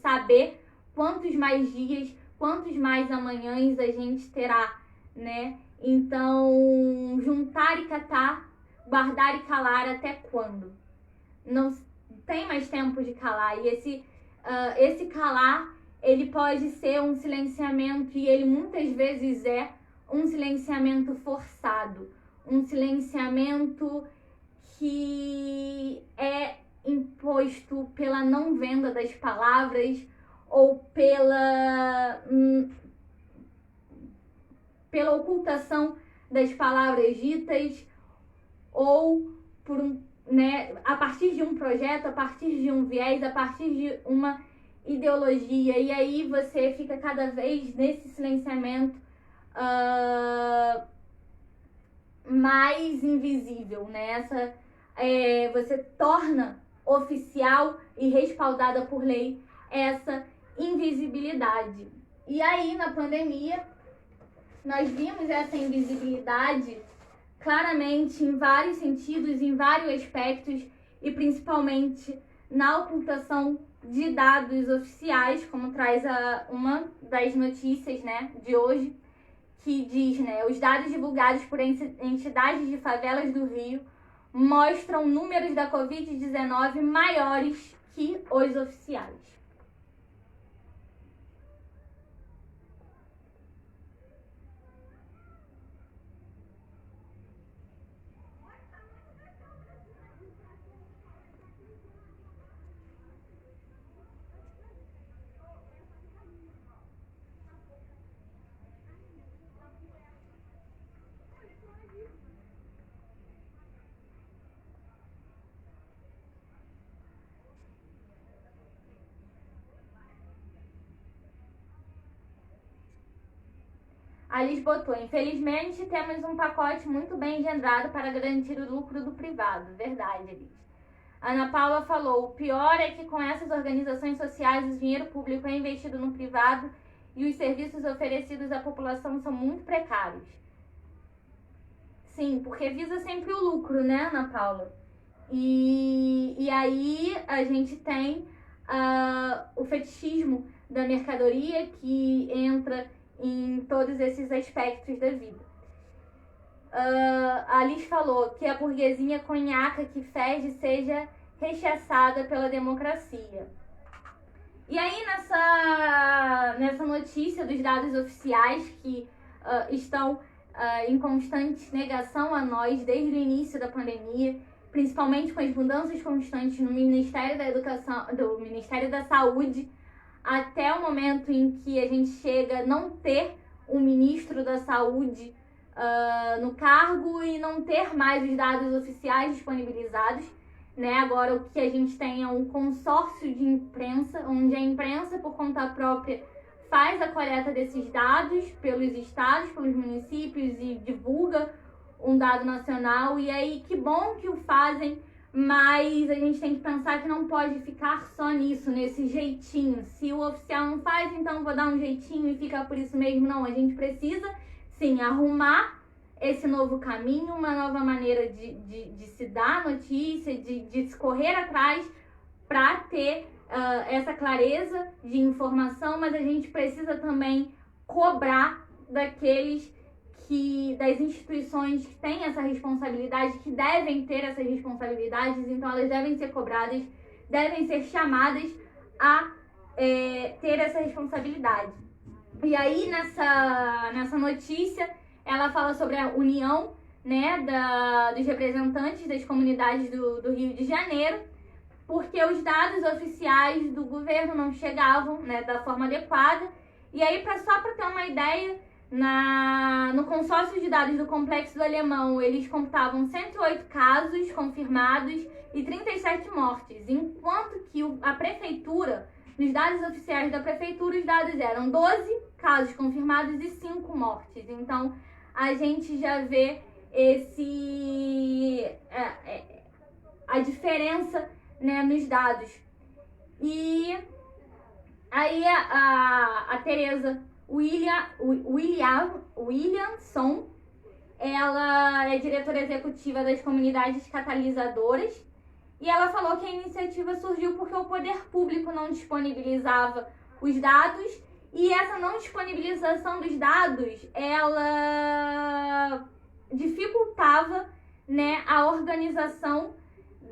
saber quantos mais dias, quantos mais amanhãs a gente terá, né? Então, juntar e catar, guardar e calar até quando? Não tem mais tempo de calar. E esse calar, ele pode ser um silenciamento, e ele muitas vezes é um silenciamento forçado. Um silenciamento que é imposto pela não venda das palavras ou pela ocultação das palavras ditas, ou por a partir de um projeto, a partir de um viés, a partir de uma ideologia. E aí você fica cada vez nesse silenciamento mais invisível, né? Você torna oficial e respaldada por lei essa invisibilidade. E aí, na pandemia, nós vimos essa invisibilidade claramente em vários sentidos, em vários aspectos, e principalmente na ocultação de dados oficiais, como traz uma das notícias, né, de hoje, que diz, né, os dados divulgados por entidades de favelas do Rio mostram números da Covid-19 maiores que os oficiais. A Liz botou: infelizmente temos um pacote muito bem engendrado para garantir o lucro do privado. Verdade, Liz. Ana Paula falou: o pior é que com essas organizações sociais o dinheiro público é investido no privado e os serviços oferecidos à população são muito precários. Sim, porque visa sempre o lucro, né, Ana Paula? E aí a gente tem o fetichismo da mercadoria que entra em todos esses aspectos da vida. a Liz falou que a burguesia conhaca que fede seja rechaçada pela democracia. E aí, nessa notícia dos dados oficiais que estão em constante negação a nós desde o início da pandemia, principalmente com as mudanças constantes no Ministério da Educação, do Ministério da Saúde, até o momento em que a gente chega a não ter um ministro da Saúde no cargo e não ter mais os dados oficiais disponibilizados, né? Agora o que a gente tem é um consórcio de imprensa, onde a imprensa, por conta própria, faz a coleta desses dados pelos estados, pelos municípios e divulga um dado nacional. E aí, que bom que o fazem, mas a gente tem que pensar que não pode ficar só nisso, nesse jeitinho. Se o oficial não faz, então vou dar um jeitinho e fica por isso mesmo. Não, a gente precisa, sim, arrumar esse novo caminho, uma nova maneira de se dar notícia, de se correr atrás para ter essa clareza de informação, mas a gente precisa também cobrar das instituições que têm essa responsabilidade, que devem ter essas responsabilidades, então elas devem ser cobradas, devem ser chamadas a ter essa responsabilidade. E aí, nessa notícia, ela fala sobre a união, né, dos representantes das comunidades do Rio de Janeiro, porque os dados oficiais do governo não chegavam, né, da forma adequada. E aí, só para ter uma ideia, no consórcio de dados do Complexo do Alemão, eles computavam 108 casos confirmados e 37 mortes, enquanto que a prefeitura, nos dados oficiais da prefeitura, os dados eram 12 casos confirmados e 5 mortes. Então, a gente já vê a diferença, né, nos dados. E aí a Teresa Williamson, ela é diretora executiva das comunidades catalisadoras, e ela falou que a iniciativa surgiu porque o poder público não disponibilizava os dados, e essa não disponibilização dos dados, ela dificultava, né, a organização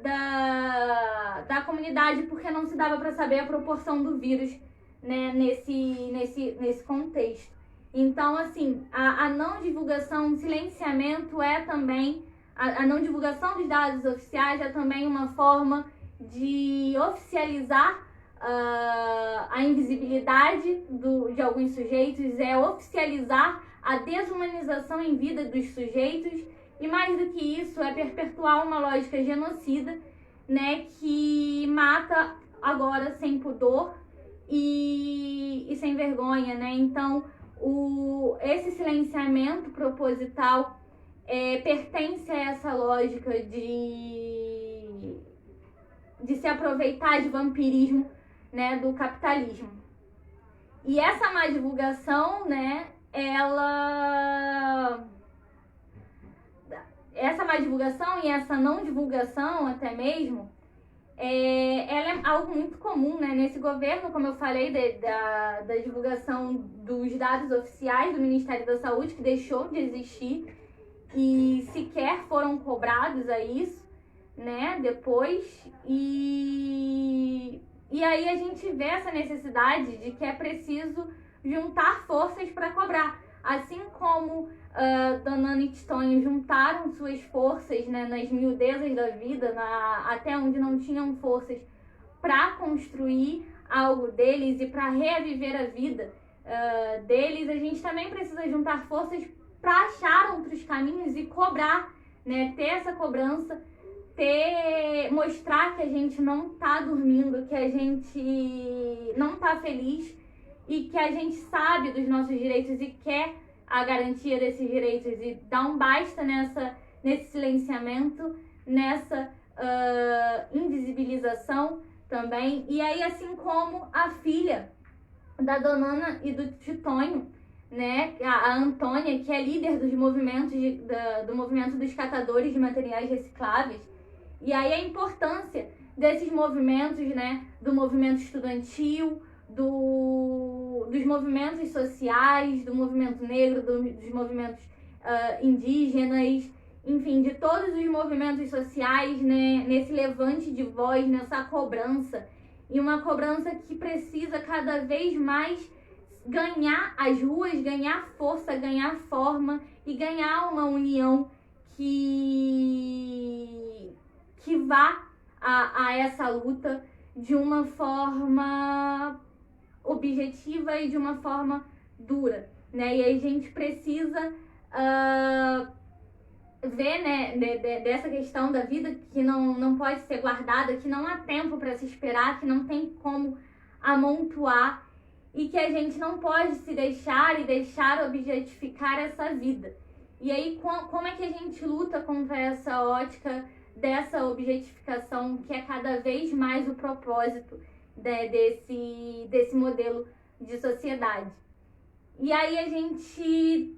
da comunidade, porque não se dava para saber a proporção do vírus, né, nesse contexto. Então, assim, a não divulgação, o silenciamento é também, a não divulgação dos dados oficiais é também uma forma de oficializar a invisibilidade de alguns sujeitos, é oficializar a desumanização em vida dos sujeitos, e mais do que isso, é perpetuar uma lógica genocida, né, que mata agora sem pudor e sem vergonha, né? Então, esse silenciamento proposital pertence a essa lógica de se aproveitar de vampirismo, né, do capitalismo. E essa má divulgação, né, essa má divulgação e essa não divulgação até mesmo, ela é algo muito comum, né, nesse governo, como eu falei, da divulgação dos dados oficiais do Ministério da Saúde, que deixou de existir e sequer foram cobrados a isso, né, depois. E aí a gente vê essa necessidade de que é preciso juntar forças para cobrar. Assim como Dona e Tonho juntaram suas forças, né, nas miudezas da vida, até onde não tinham forças para construir algo deles e para reaviver a vida deles, a gente também precisa juntar forças para achar outros caminhos e cobrar, né, ter essa cobrança, mostrar que a gente não tá dormindo, que a gente não tá feliz e que a gente sabe dos nossos direitos e quer a garantia desses direitos, e dar um basta nesse silenciamento, nessa invisibilização também. E aí, assim como a filha da Dona e do Titonho, né, a Antônia, que é líder dos movimentos do movimento dos catadores de materiais recicláveis. E aí a importância desses movimentos, né, do movimento estudantil, dos movimentos sociais, do movimento negro, dos movimentos indígenas, enfim, de todos os movimentos sociais, né, nesse levante de voz, nessa cobrança, e uma cobrança que precisa cada vez mais ganhar as ruas, ganhar força, ganhar forma e ganhar uma união que vá a essa luta de uma forma objetiva e de uma forma dura, né? E a gente precisa ver, né, dessa questão da vida que não pode ser guardada, que não há tempo para se esperar, que não tem como amontoar e que a gente não pode se deixar e deixar objetificar essa vida. E aí, como é que a gente luta contra essa ótica dessa objetificação que é cada vez mais o propósito, né, desse modelo de sociedade? E aí a gente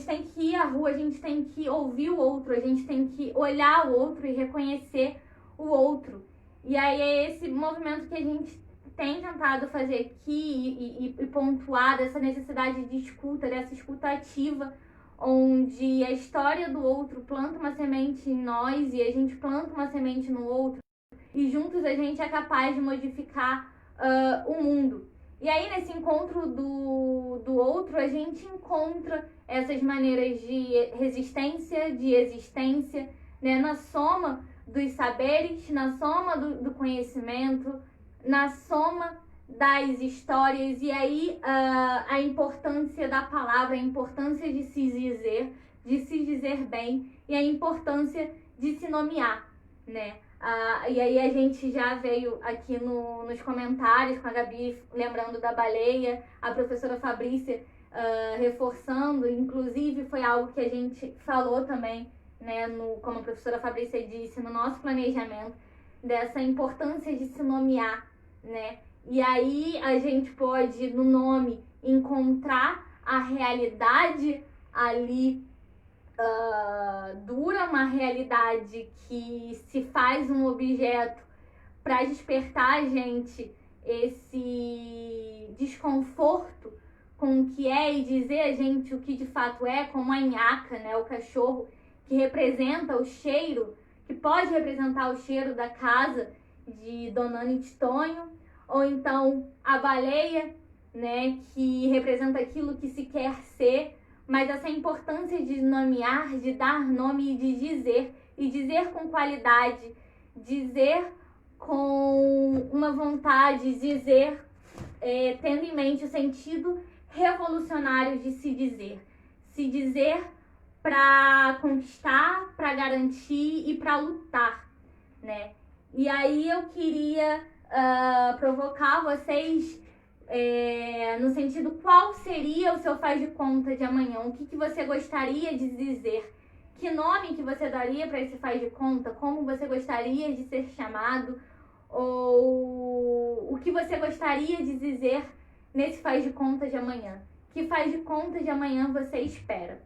tem que ir à rua, a gente tem que ouvir o outro, a gente tem que olhar o outro e reconhecer o outro. E aí é esse movimento que a gente tem tentado fazer aqui e pontuar dessa necessidade de escuta, dessa escuta ativa, onde a história do outro planta uma semente em nós e a gente planta uma semente no outro e juntos a gente é capaz de modificar o mundo. E aí, nesse encontro do outro, a gente encontra essas maneiras de resistência, de existência, né? Na soma dos saberes, na soma do conhecimento, na soma das histórias. E aí, a importância da palavra, a importância de se dizer bem e a importância de se nomear, né? E aí a gente já veio aqui nos comentários com a Gabi lembrando da baleia, a professora Fabrícia reforçando, inclusive foi algo que a gente falou também, né, como a professora Fabrícia disse, no nosso planejamento, dessa importância de se nomear, né? E aí a gente pode, no nome, encontrar a realidade ali dura, uma realidade que se faz um objeto para despertar a gente esse desconforto com o que é e dizer a gente o que de fato é, como a nhaca, né, o cachorro que representa o cheiro, que pode representar o cheiro da casa de Dona Ana Tonho, ou então a baleia, né, que representa aquilo que se quer ser, mas essa importância de nomear, de dar nome e dizer com qualidade, dizer com uma vontade, dizer tendo em mente o sentido revolucionário de se dizer para conquistar, para garantir e para lutar, né? E aí eu queria provocar vocês no sentido, qual seria o seu faz de conta de amanhã? O que você gostaria de dizer? Que nome que você daria para esse faz de conta? Como você gostaria de ser chamado? Ou o que você gostaria de dizer nesse faz de conta de amanhã? Que faz de conta de amanhã você espera?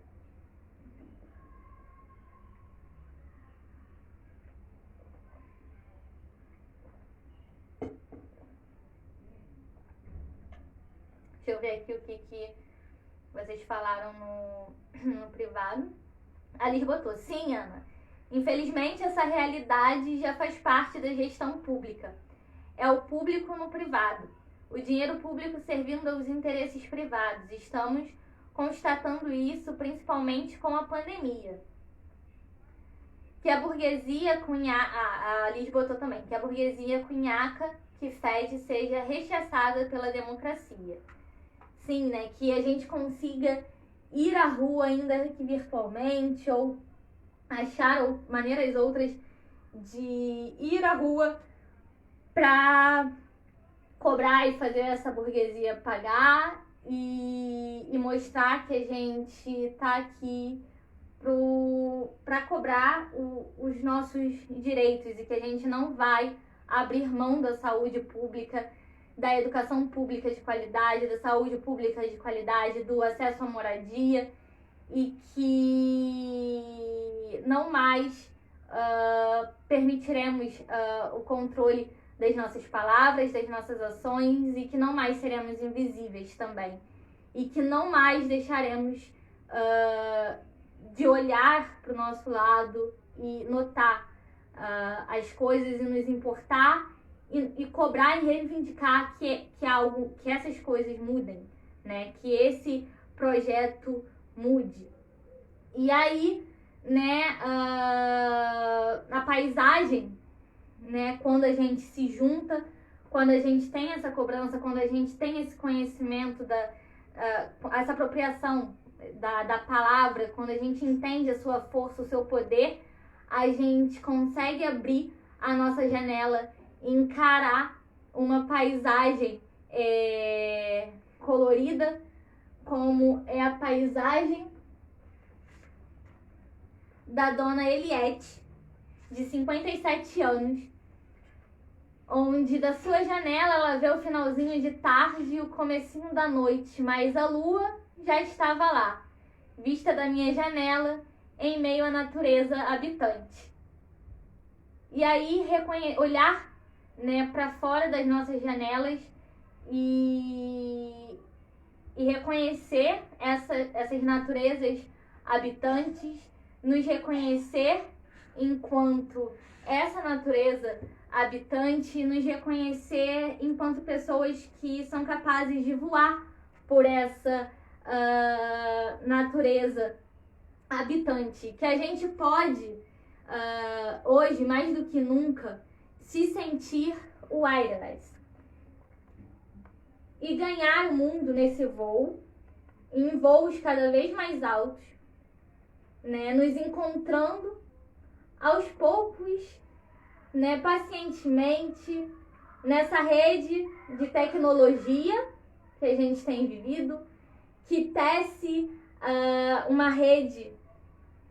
Deixa eu ver aqui o que vocês falaram no privado. A Liz botou: sim, Ana. Infelizmente, essa realidade já faz parte da gestão pública. É o público no privado. O dinheiro público servindo aos interesses privados. Estamos constatando isso principalmente com a pandemia. Que a burguesia a Liz botou também, que a burguesia cunhaca que fede seja rechaçada pela democracia. Sim, né? Que a gente consiga ir à rua, ainda que virtualmente, ou achar maneiras outras de ir à rua para cobrar e fazer essa burguesia pagar e mostrar que a gente tá aqui para cobrar os nossos direitos e que a gente não vai abrir mão da saúde pública, da educação pública de qualidade, da saúde pública de qualidade, do acesso à moradia, e que não mais permitiremos o controle das nossas palavras, das nossas ações, e que não mais seremos invisíveis também. E que não mais deixaremos de olhar para o nosso lado e notar as coisas e nos importar e cobrar e reivindicar que essas coisas mudem, né? Que esse projeto mude. E aí, né, a paisagem, né, quando a gente se junta, quando a gente tem essa cobrança, quando a gente tem esse conhecimento, essa apropriação da palavra, quando a gente entende a sua força, o seu poder, a gente consegue abrir a nossa janela e encarar uma paisagem colorida, como é a paisagem da dona Eliette, de 57 anos, onde da sua janela ela vê o finalzinho de tarde e o comecinho da noite, mas a lua já estava lá, vista da minha janela, em meio à natureza habitante. E aí olhar, né, para fora das nossas janelas e reconhecer essas naturezas habitantes, nos reconhecer enquanto essa natureza habitante, nos reconhecer enquanto pessoas que são capazes de voar por essa natureza habitante, que a gente pode, hoje, mais do que nunca, se sentir wireless e ganhar o mundo nesse voo, em voos cada vez mais altos, né, nos encontrando aos poucos, né, pacientemente, nessa rede de tecnologia que a gente tem vivido, que tece uma rede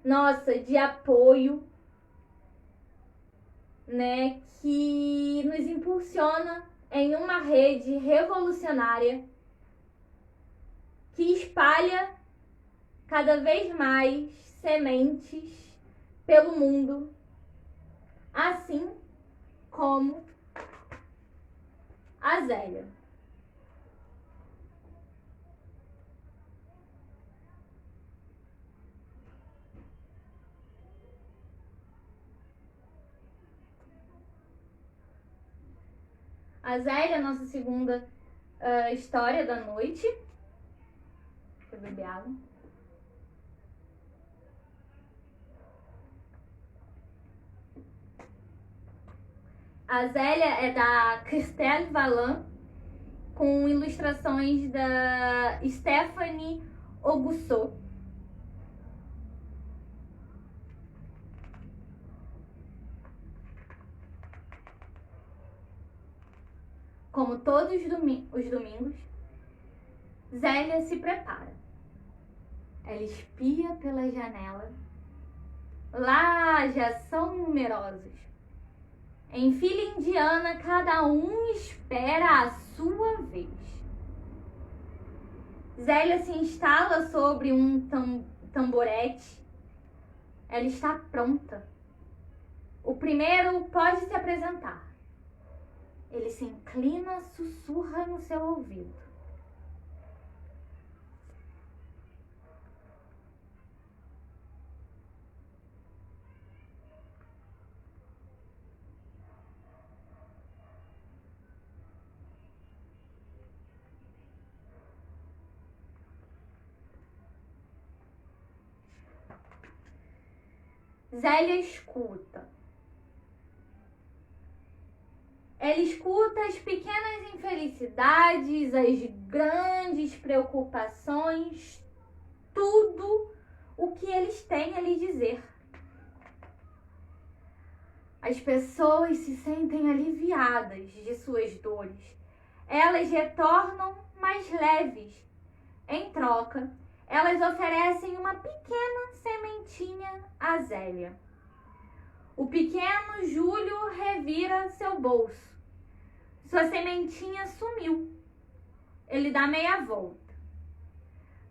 nossa de apoio, né, que nos impulsiona em uma rede revolucionária que espalha cada vez mais sementes pelo mundo, assim como a Zélia. A Zélia é a nossa segunda história da noite. Deixa eu beber água. A Zélia é da Christelle Valin, com ilustrações da Stéphanie Augussot. Como todos os domingos, Zélia se prepara. Ela espia pela janela. Lá já são numerosos. Em fila indiana, cada um espera a sua vez. Zélia se instala sobre um tamborete. Ela está pronta. O primeiro pode se apresentar. Ele se inclina, sussurra no seu ouvido. Zélia escuta. Ela escuta as pequenas infelicidades, as grandes preocupações, tudo o que eles têm a lhe dizer. As pessoas se sentem aliviadas de suas dores. Elas retornam mais leves. Em troca, elas oferecem uma pequena sementinha a Zélia. O pequeno Júlio revira seu bolso. Sua sementinha sumiu. Ele dá meia volta.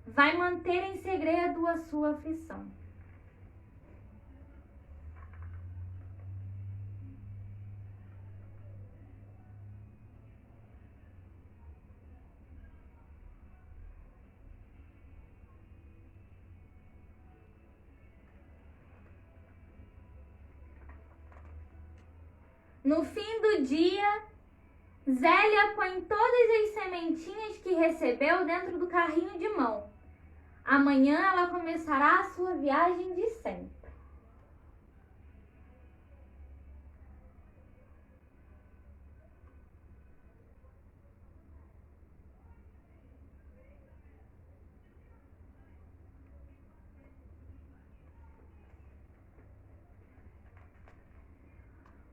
Vai manter em segredo a sua aflição. No fim do dia, Zélia põe todas as sementinhas que recebeu dentro do carrinho de mão. Amanhã ela começará a sua viagem de sempre.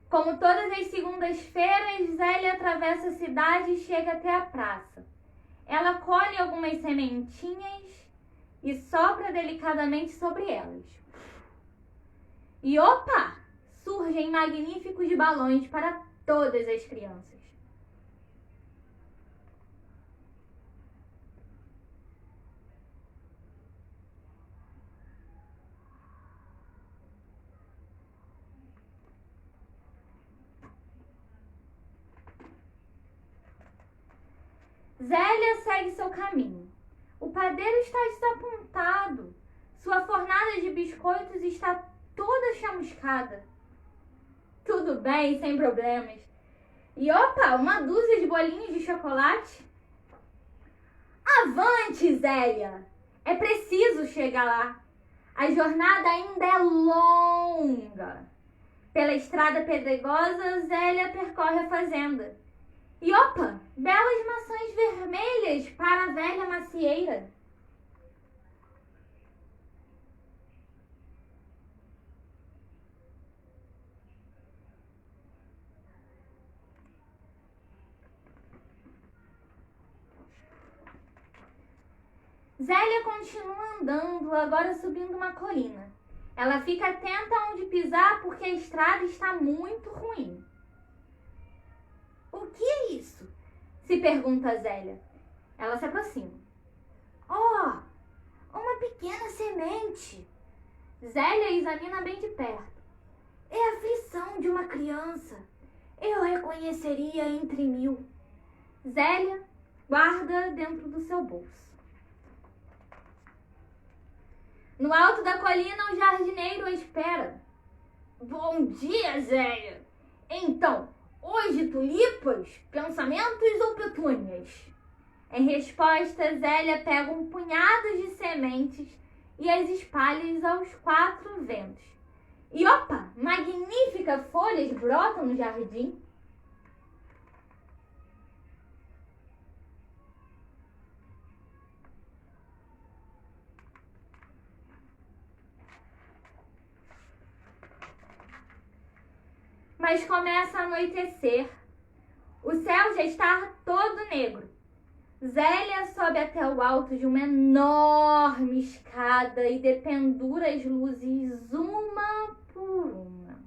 Como todas as segundas-feiras, Zélia atravessa a cidade e chega até a praça. Ela colhe algumas sementinhas e sopra delicadamente sobre elas. E opa! Surgem magníficos balões para todas as crianças. Zélia segue seu caminho. O padeiro está desapontado. Sua fornada de biscoitos está toda chamuscada. Tudo bem, sem problemas. E opa, uma dúzia de bolinhos de chocolate? Avante, Zélia! É preciso chegar lá. A jornada ainda é longa. Pela estrada pedregosa, Zélia percorre a fazenda. E opa, belas maçãs vermelhas para a velha macieira. Zélia continua andando, agora subindo uma colina. Ela fica atenta onde pisar porque a estrada está muito ruim. O que é isso? Se pergunta Zélia. Ela se aproxima. Oh, uma pequena semente. Zélia examina bem de perto. É a aflição de uma criança. Eu reconheceria entre 1000. Zélia guarda dentro do seu bolso. No alto da colina, o jardineiro a espera. Bom dia, Zélia. Então, hoje tulipas, pensamentos ou petúnias? Em resposta, Zélia pega um punhado de sementes e as espalha aos 4 ventos. E opa, magníficas folhas brotam no jardim. Mas começa a anoitecer. O céu já está todo negro. Zélia sobe até o alto de uma enorme escada e dependura as luzes uma por uma.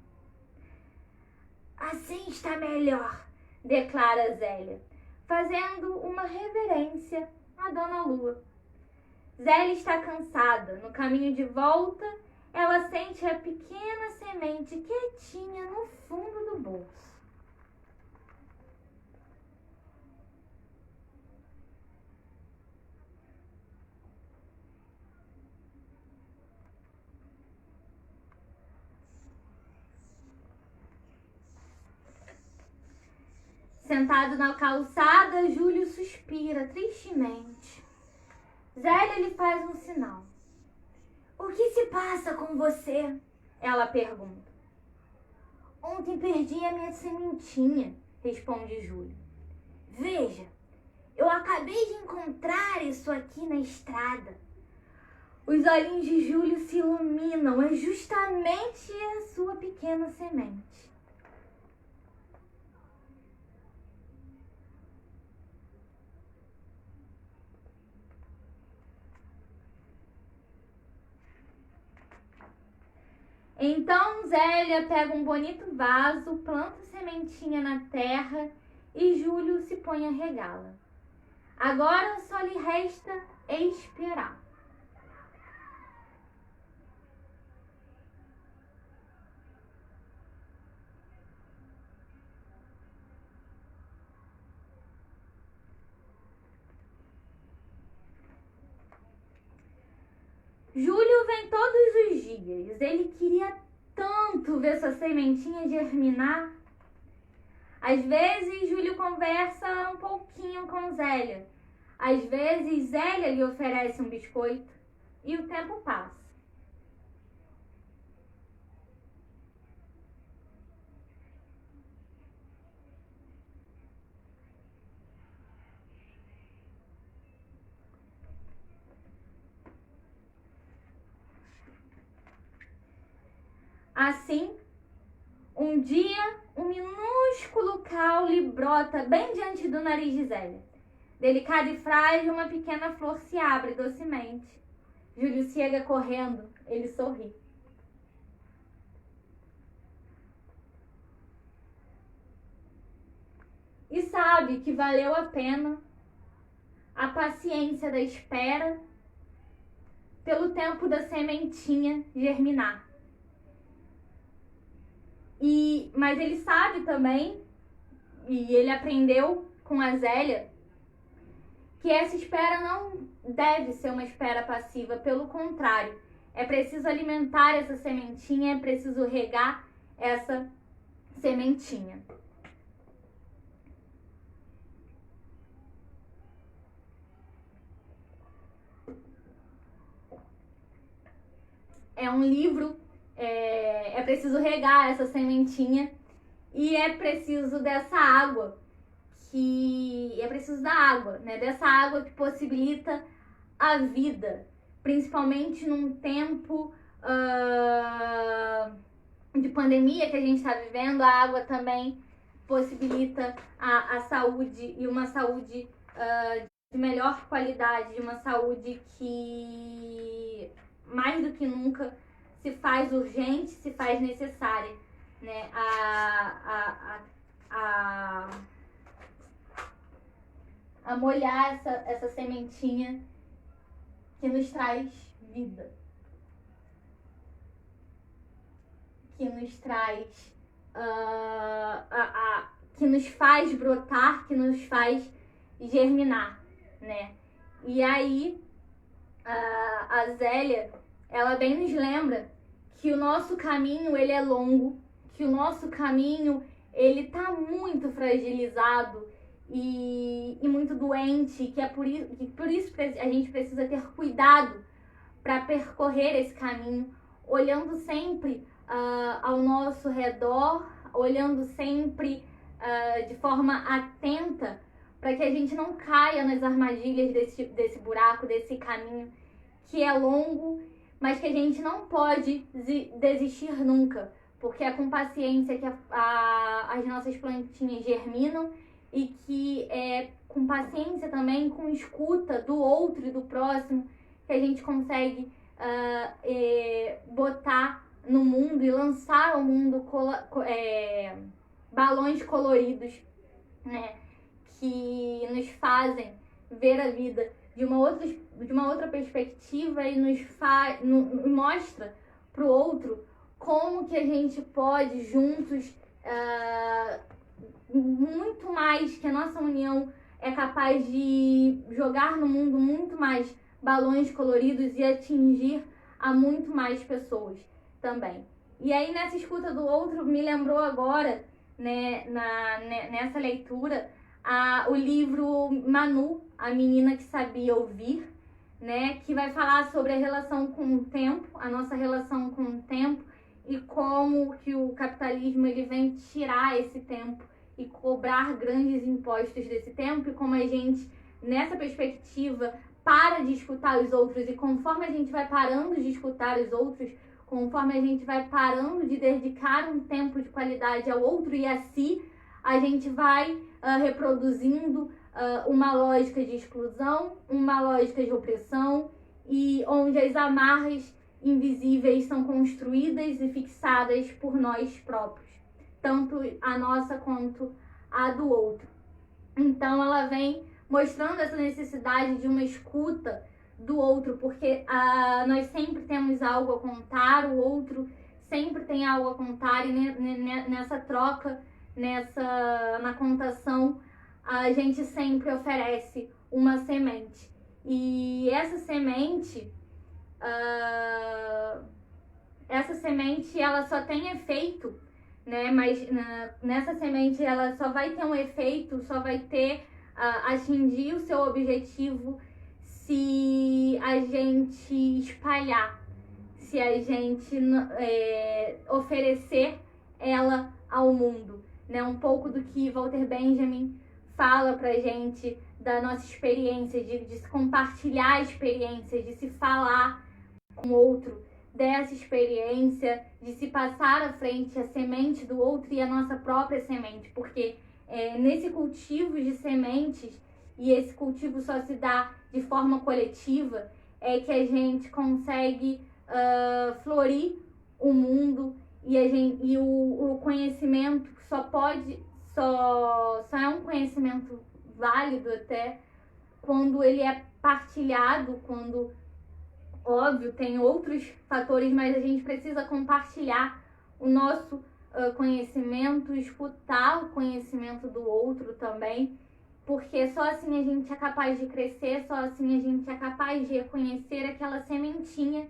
Assim está melhor, declara Zélia, fazendo uma reverência à Dona Lua. Zélia está cansada. No caminho de volta, ela sente a pequena semente quietinha no fundo do bolso. Sentado na calçada, Júlio suspira tristemente. Zélia lhe faz um sinal. O que se passa com você? Ela pergunta. Ontem perdi a minha sementinha, responde Júlio. Veja, eu acabei de encontrar isso aqui na estrada. Os olhinhos de Júlio se iluminam, é justamente a sua pequena semente. Então Zélia pega um bonito vaso, planta a sementinha na terra e Júlio se põe a regá-la. Agora só lhe resta esperar. Júlio vem todos os dias. Ele queria tanto ver sua sementinha germinar. Às vezes, Júlio conversa um pouquinho com Zélia. Às vezes, Zélia lhe oferece um biscoito e o tempo passa. Assim, um dia, um minúsculo caule brota bem diante do nariz de Zélia. Delicada e frágil, uma pequena flor se abre docemente. Júlio chega correndo, ele sorri. E sabe que valeu a pena a paciência da espera pelo tempo da sementinha germinar. Mas ele sabe também, e ele aprendeu com a Zélia, que essa espera não deve ser uma espera passiva, pelo contrário, é preciso alimentar essa sementinha, é preciso regar essa sementinha. É um livro, é preciso regar essa sementinha e é preciso dessa água, né? Dessa água que possibilita a vida, principalmente num tempo de pandemia que a gente está vivendo. A água também possibilita a saúde, e uma saúde de melhor qualidade, de uma saúde que mais do que nunca se faz urgente, se faz necessária, né? A molhar essa sementinha que nos traz vida, que nos traz, que nos faz brotar, que nos faz germinar, né? E aí a Zélia, ela bem nos lembra que o nosso caminho, ele é longo, que o nosso caminho, ele tá muito fragilizado e muito doente, que por isso a gente precisa ter cuidado para percorrer esse caminho, olhando sempre ao nosso redor, olhando sempre de forma atenta, para que a gente não caia nas armadilhas desse buraco, desse caminho que é longo, mas que a gente não pode desistir nunca, porque é com paciência que as nossas plantinhas germinam, e que é com paciência também, com escuta do outro e do próximo, que a gente consegue botar no mundo e lançar ao mundo balões coloridos, né, que nos fazem ver a vida de uma outra perspectiva e nos mostra para o outro como que a gente pode juntos, muito mais, que a nossa união é capaz de jogar no mundo muito mais balões coloridos e atingir a muito mais pessoas também. E aí, nessa escuta do outro, me lembrou agora, né, nessa leitura, o livro Manu, a menina que sabia ouvir, né, que vai falar sobre a relação com o tempo, a nossa relação com o tempo, e como que o capitalismo ele vem tirar esse tempo e cobrar grandes impostos desse tempo, e como a gente, nessa perspectiva, para de escutar os outros, e conforme a gente vai parando de escutar os outros, conforme a gente vai parando de dedicar um tempo de qualidade ao outro e a si, a gente vai reproduzindo uma lógica de exclusão, uma lógica de opressão, e onde as amarras invisíveis são construídas e fixadas por nós próprios, tanto a nossa quanto a do outro. Então ela vem mostrando essa necessidade de uma escuta do outro, porque nós sempre temos algo a contar, o outro sempre tem algo a contar, e nessa troca, na contação, a gente sempre oferece uma semente. E essa semente, ela só tem efeito né? Mas nessa semente ela só vai ter um efeito, só vai ter atingir o seu objetivo se a gente espalhar, se a gente oferecer ela ao mundo, né? Um pouco do que Walter Benjamin fala pra gente da nossa experiência, de se compartilhar a experiência, de se falar com o outro dessa experiência, de se passar à frente a semente do outro e a nossa própria semente, porque nesse cultivo de sementes, e esse cultivo só se dá de forma coletiva, é que a gente consegue florir o mundo e o conhecimento só é um conhecimento válido até quando ele é partilhado, quando, óbvio, tem outros fatores, mas a gente precisa compartilhar o nosso conhecimento, escutar o conhecimento do outro também, porque só assim a gente é capaz de crescer, só assim a gente é capaz de reconhecer aquela sementinha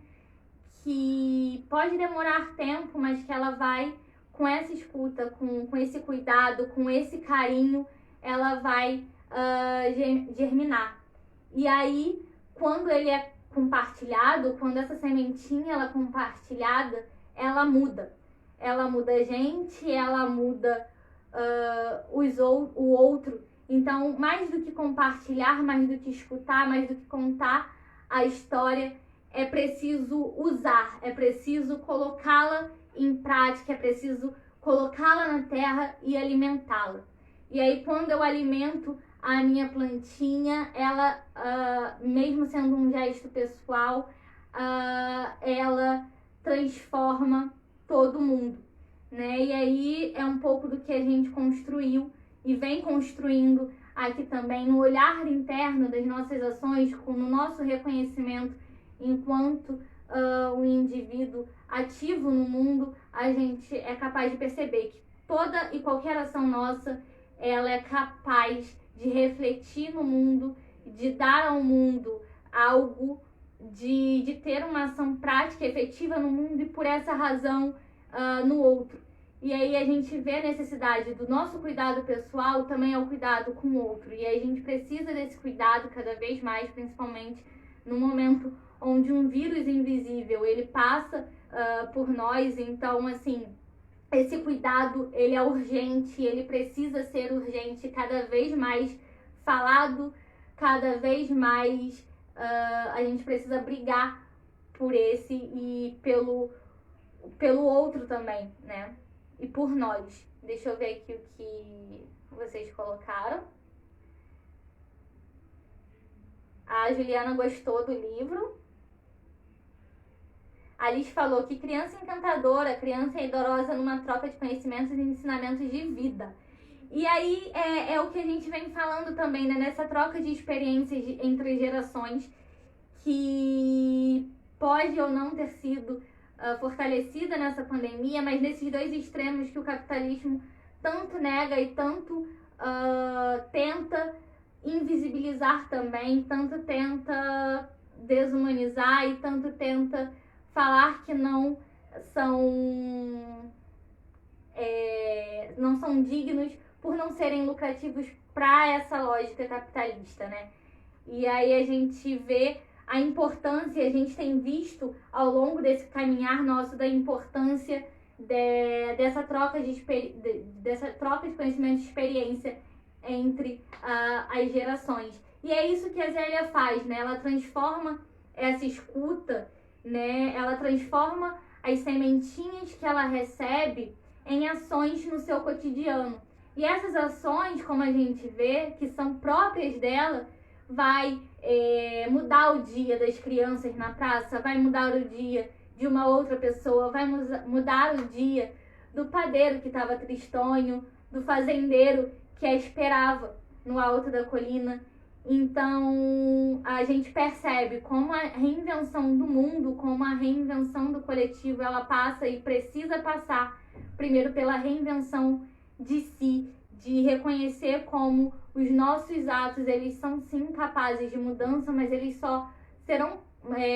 que pode demorar tempo, mas que ela vai, com essa escuta, com esse cuidado, com esse carinho, ela vai germinar. E aí, quando ele é compartilhado, quando essa sementinha ela é compartilhada, ela muda. Ela muda a gente, ela muda o outro. Então, mais do que compartilhar, mais do que escutar, mais do que contar a história, é preciso usar, é preciso colocá-la em prática, é preciso colocá-la na terra e alimentá-la. E aí, quando eu alimento a minha plantinha, ela, mesmo sendo um gesto pessoal, ela transforma todo mundo, né? E aí é um pouco do que a gente construiu e vem construindo aqui também no olhar interno das nossas ações, no nosso reconhecimento enquanto um indivíduo ativo no mundo. A gente é capaz de perceber que toda e qualquer ação nossa, ela é capaz de refletir no mundo, de dar ao mundo algo, de ter uma ação prática, efetiva no mundo e por essa razão no outro. E aí a gente vê a necessidade do nosso cuidado pessoal também ao cuidado com o outro. E aí a gente precisa desse cuidado cada vez mais, principalmente no momento onde um vírus invisível ele passa por nós. Então, assim, esse cuidado ele é urgente, ele precisa ser urgente, cada vez mais falado, cada vez mais a gente precisa brigar por esse e pelo outro também, né? E por nós. Deixa eu ver aqui o que vocês colocaram. A Juliana gostou do livro. A Liz falou que criança encantadora, criança idorosa numa troca de conhecimentos e ensinamentos de vida. E aí é o que a gente vem falando também, né? Nessa troca de experiências entre gerações, que pode ou não ter sido fortalecida nessa pandemia, mas nesses dois extremos que o capitalismo tanto nega e tanto tenta invisibilizar também, tanto tenta desumanizar e tanto tenta falar que não são dignos por não serem lucrativos para essa lógica capitalista, né? E aí a gente vê a importância, a gente tem visto ao longo desse caminhar nosso da importância dessa troca de conhecimento e experiência entre as gerações. E é isso que a Zélia faz, né? Ela transforma essa escuta, né? Ela transforma as sementinhas que ela recebe em ações no seu cotidiano. E essas ações, como a gente vê, que são próprias dela, vai mudar o dia das crianças na praça, vai mudar o dia de uma outra pessoa, vai mudar o dia do padeiro que estava tristonho, do fazendeiro que a esperava no alto da colina. Então a gente percebe como a reinvenção do mundo, como a reinvenção do coletivo, ela passa e precisa passar primeiro pela reinvenção de si, de reconhecer como os nossos atos, eles são sim capazes de mudança, mas eles só serão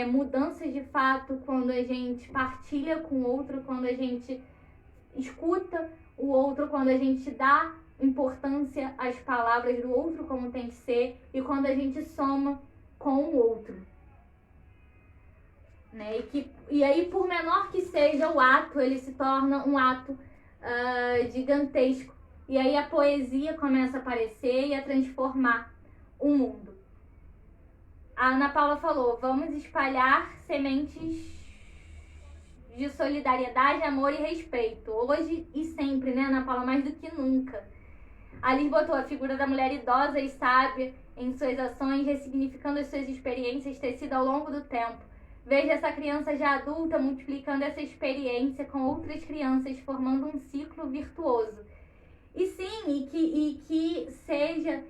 mudanças de fato quando a gente partilha com o outro, quando a gente escuta o outro, quando a gente dá importância às palavras do outro como tem que ser, e quando a gente soma com o outro. Né? E aí, por menor que seja o ato, ele se torna um ato gigantesco. E aí a poesia começa a aparecer e a transformar o mundo. A Ana Paula falou, vamos espalhar sementes de solidariedade, amor e respeito. Hoje e sempre, né, Ana Paula? Mais do que nunca. A Liz botou a figura da mulher idosa e sábia em suas ações, ressignificando as suas experiências tecidas ao longo do tempo. Veja essa criança já adulta multiplicando essa experiência com outras crianças, formando um ciclo virtuoso. E sim, e que seja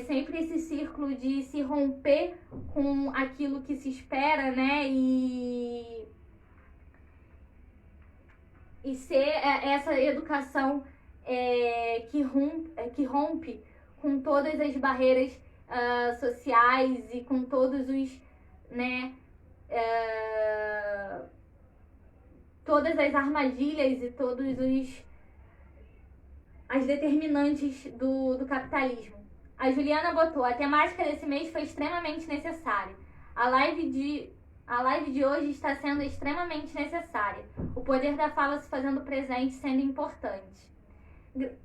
sempre esse círculo de se romper com aquilo que se espera, né? E ser essa educação que rompe com todas as barreiras sociais e com todos os, né, todas as armadilhas e todos as determinantes do capitalismo. A Juliana botou, a temática desse mês foi extremamente necessária. A live de hoje está sendo extremamente necessária. O poder da fala se fazendo presente, sendo importante.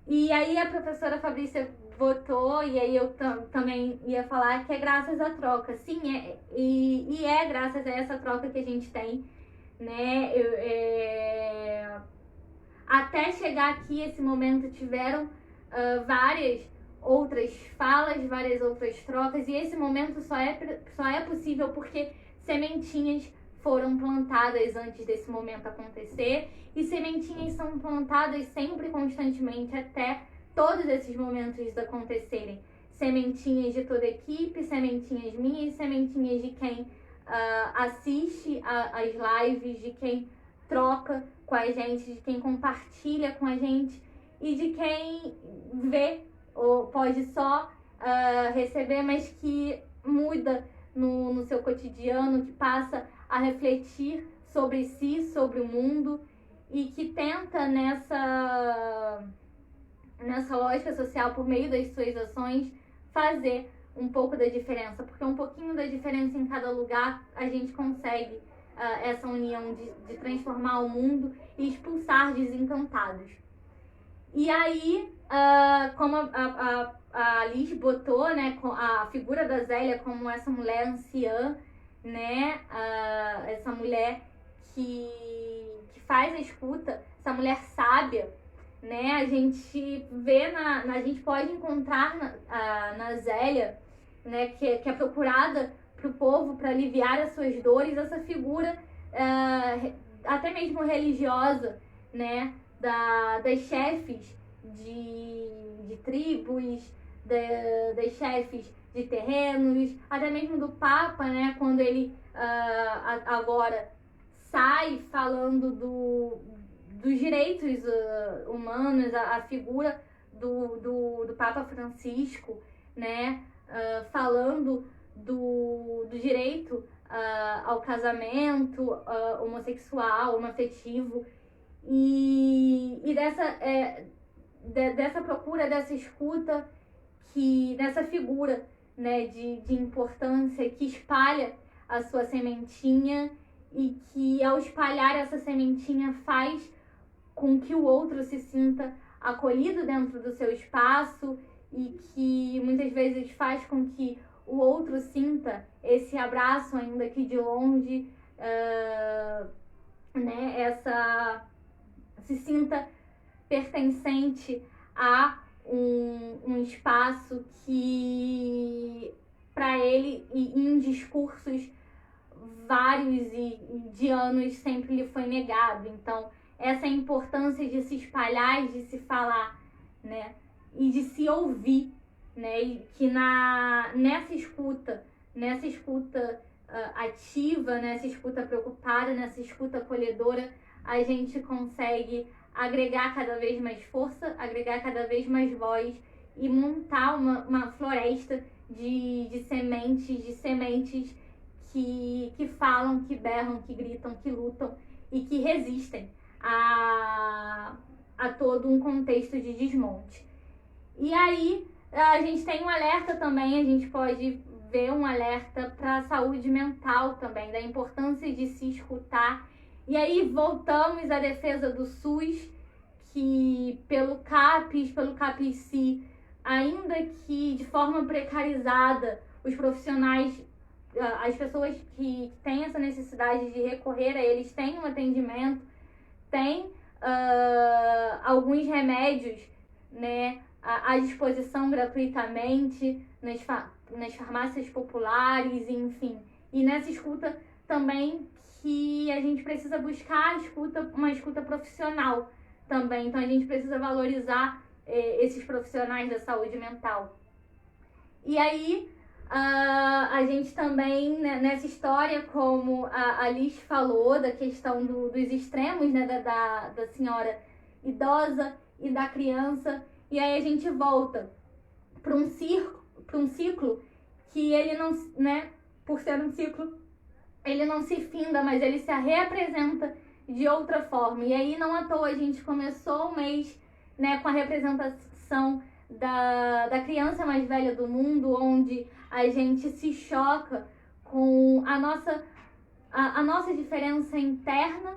E aí a professora Fabrícia votou, e aí eu também ia falar que é graças à troca. Sim, é graças a essa troca que a gente tem, né? Até chegar aqui, esse momento, tiveram várias outras falas, várias outras trocas, e esse momento só é possível porque sementinhas foram plantadas antes desse momento acontecer, e sementinhas são plantadas sempre, constantemente, até todos esses momentos acontecerem. Sementinhas de toda a equipe, sementinhas minhas, sementinhas de quem assiste as lives, de quem troca com a gente, de quem compartilha com a gente e de quem vê ou pode só receber, mas que muda no seu cotidiano, que passa a refletir sobre si, sobre o mundo, e que tenta nessa lógica social, por meio das suas ações, fazer um pouco da diferença, porque um pouquinho da diferença em cada lugar a gente consegue essa união de transformar o mundo e expulsar desencantados. E aí, como a Liz botou, né, a figura da Zélia como essa mulher anciã, né, essa mulher que faz a escuta, essa mulher sábia, né, a gente vê, a gente pode encontrar na Zélia, né, que é procurada para o povo para aliviar as suas dores, essa figura até mesmo religiosa, né, das chefes de tribos, das chefes de terrenos, até mesmo do Papa, né, quando ele agora sai falando dos direitos humanos, a figura do Papa Francisco, né, falando do direito ao casamento homossexual, homoafetivo, e dessa procura, dessa escuta, dessa figura, né, de importância, que espalha a sua sementinha e que, ao espalhar essa sementinha, faz com que o outro se sinta acolhido dentro do seu espaço e que muitas vezes faz com que o outro sinta esse abraço, ainda que de longe, né, se sinta pertencente a um espaço que, para ele, e em discursos vários e de anos, sempre lhe foi negado. Então, essa importância de se espalhar, de se falar, né, e de se ouvir, né, e que nessa escuta ativa, nessa escuta preocupada, nessa escuta acolhedora, a gente consegue agregar cada vez mais força, agregar cada vez mais voz e montar uma floresta de sementes que falam, que berram, que gritam, que lutam e que resistem a todo um contexto de desmonte. E aí a gente tem um alerta também, a gente pode ver um alerta para a saúde mental também, da importância de se escutar. E aí voltamos à defesa do SUS, que pelo CAPES-C, ainda que de forma precarizada, os profissionais, as pessoas que têm essa necessidade de recorrer a eles têm um atendimento, têm alguns remédios, né, à disposição gratuitamente nas farmácias populares, enfim. E nessa escuta também que a gente precisa buscar uma escuta profissional também. Então a gente precisa valorizar esses profissionais da saúde mental. E aí a gente também, né, nessa história, como a Liz falou, da questão dos extremos, né, da senhora idosa e da criança, e aí a gente volta para um ciclo que ele não, né, por ser um ciclo, ele não se finda, mas ele se reapresenta de outra forma. E aí não à toa a gente começou o mês, né, com a representação da criança mais velha do mundo, onde a gente se choca com a nossa diferença interna,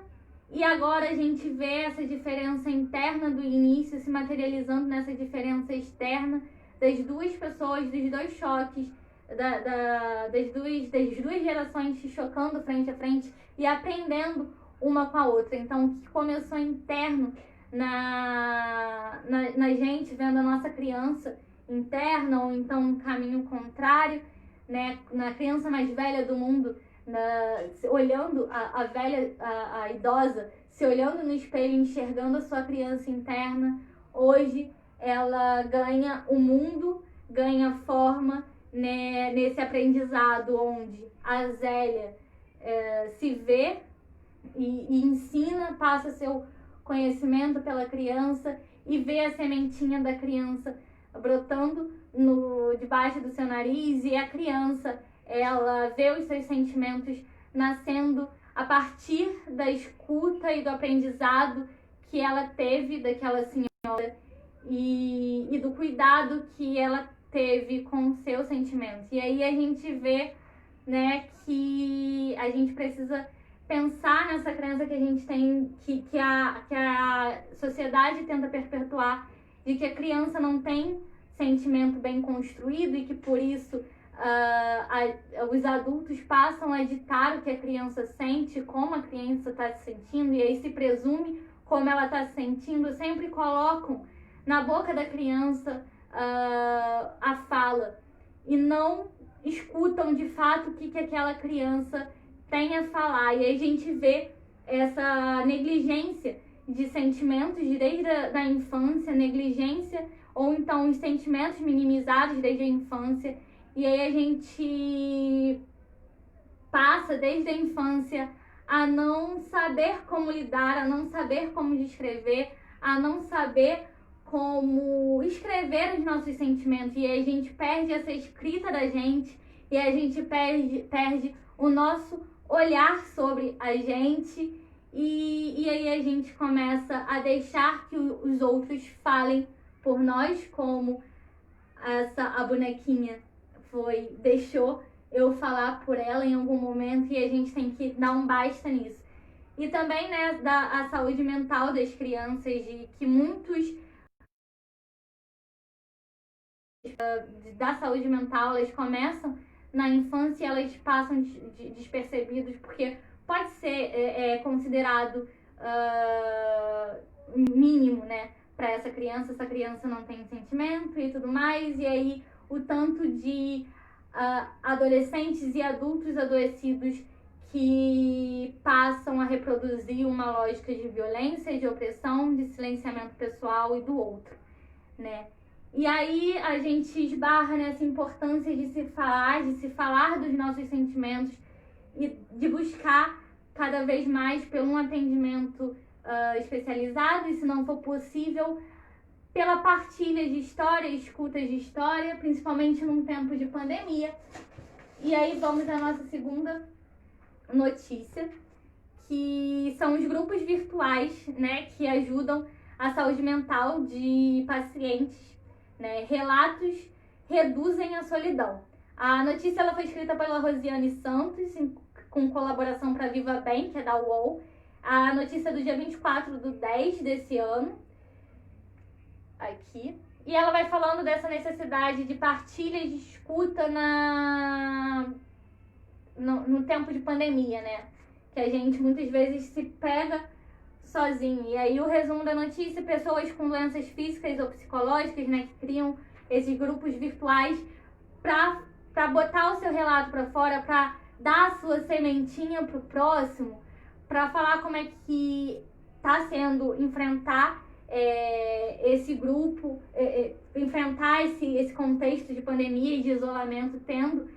e agora a gente vê essa diferença interna do início se materializando nessa diferença externa das duas pessoas, dos dois choques, das duas gerações se chocando frente a frente e aprendendo uma com a outra. Então, o que começou interno na gente, vendo a nossa criança interna, ou então um caminho contrário, né, na criança mais velha do mundo, olhando a idosa, se olhando no espelho, enxergando a sua criança interna. Hoje ela ganha o mundo, ganha forma, né, nesse aprendizado onde a Zélia se vê e ensina, passa seu conhecimento pela criança e vê a sementinha da criança brotando debaixo do seu nariz, e a criança, ela vê os seus sentimentos nascendo a partir da escuta e do aprendizado que ela teve daquela senhora e do cuidado que ela teve com os seus sentimentos. E aí a gente vê, né, que a gente precisa pensar nessa crença que a gente tem, que a sociedade tenta perpetuar, de que a criança não tem sentimento bem construído e que por isso os adultos passam a ditar o que a criança sente, como a criança está se sentindo, e aí se presume como ela está se sentindo. Sempre colocam na boca da criança a fala e não escutam de fato o que aquela criança tem a falar. E aí a gente vê essa negligência de sentimentos desde a infância, negligência ou então os sentimentos minimizados desde a infância. E aí a gente passa desde a infância a não saber como lidar, a não saber como descrever, a não saber como escrever os nossos sentimentos. E aí a gente perde essa escrita da gente, e a gente perde o nosso olhar sobre a gente, e aí a gente começa a deixar que os outros falem por nós, como a bonequinha deixou eu falar por ela em algum momento, e a gente tem que dar um basta nisso. E também, né, a saúde mental das crianças, de que muitos da saúde mental, elas começam na infância e elas passam despercebidos, porque pode ser considerado mínimo, né, para essa criança não tem sentimento e tudo mais, e aí o tanto de adolescentes e adultos adoecidos que passam a reproduzir uma lógica de violência, de opressão, de silenciamento pessoal e do outro, né? E aí a gente esbarra nessa importância de se falar dos nossos sentimentos e de buscar cada vez mais por um atendimento especializado, e se não for possível, pela partilha de história, escutas de história, principalmente num tempo de pandemia. E aí vamos à nossa segunda notícia, que são os grupos virtuais, né, que ajudam a saúde mental de pacientes, né? Relatos reduzem a solidão. A notícia ela foi escrita pela Rosiane Santos, com colaboração para Viva Bem, que é da UOL. A notícia é do dia 24/10 desse ano. Aqui. E ela vai falando dessa necessidade de partilha e de escuta no tempo de pandemia, né? Que a gente muitas vezes se pega sozinho. E aí o resumo da notícia: pessoas com doenças físicas ou psicológicas, né, que criam esses grupos virtuais para botar o seu relato para fora, para dar a sua sementinha pro próximo, para falar como é que tá sendo enfrentar esse grupo, enfrentar esse contexto de pandemia e de isolamento, tendo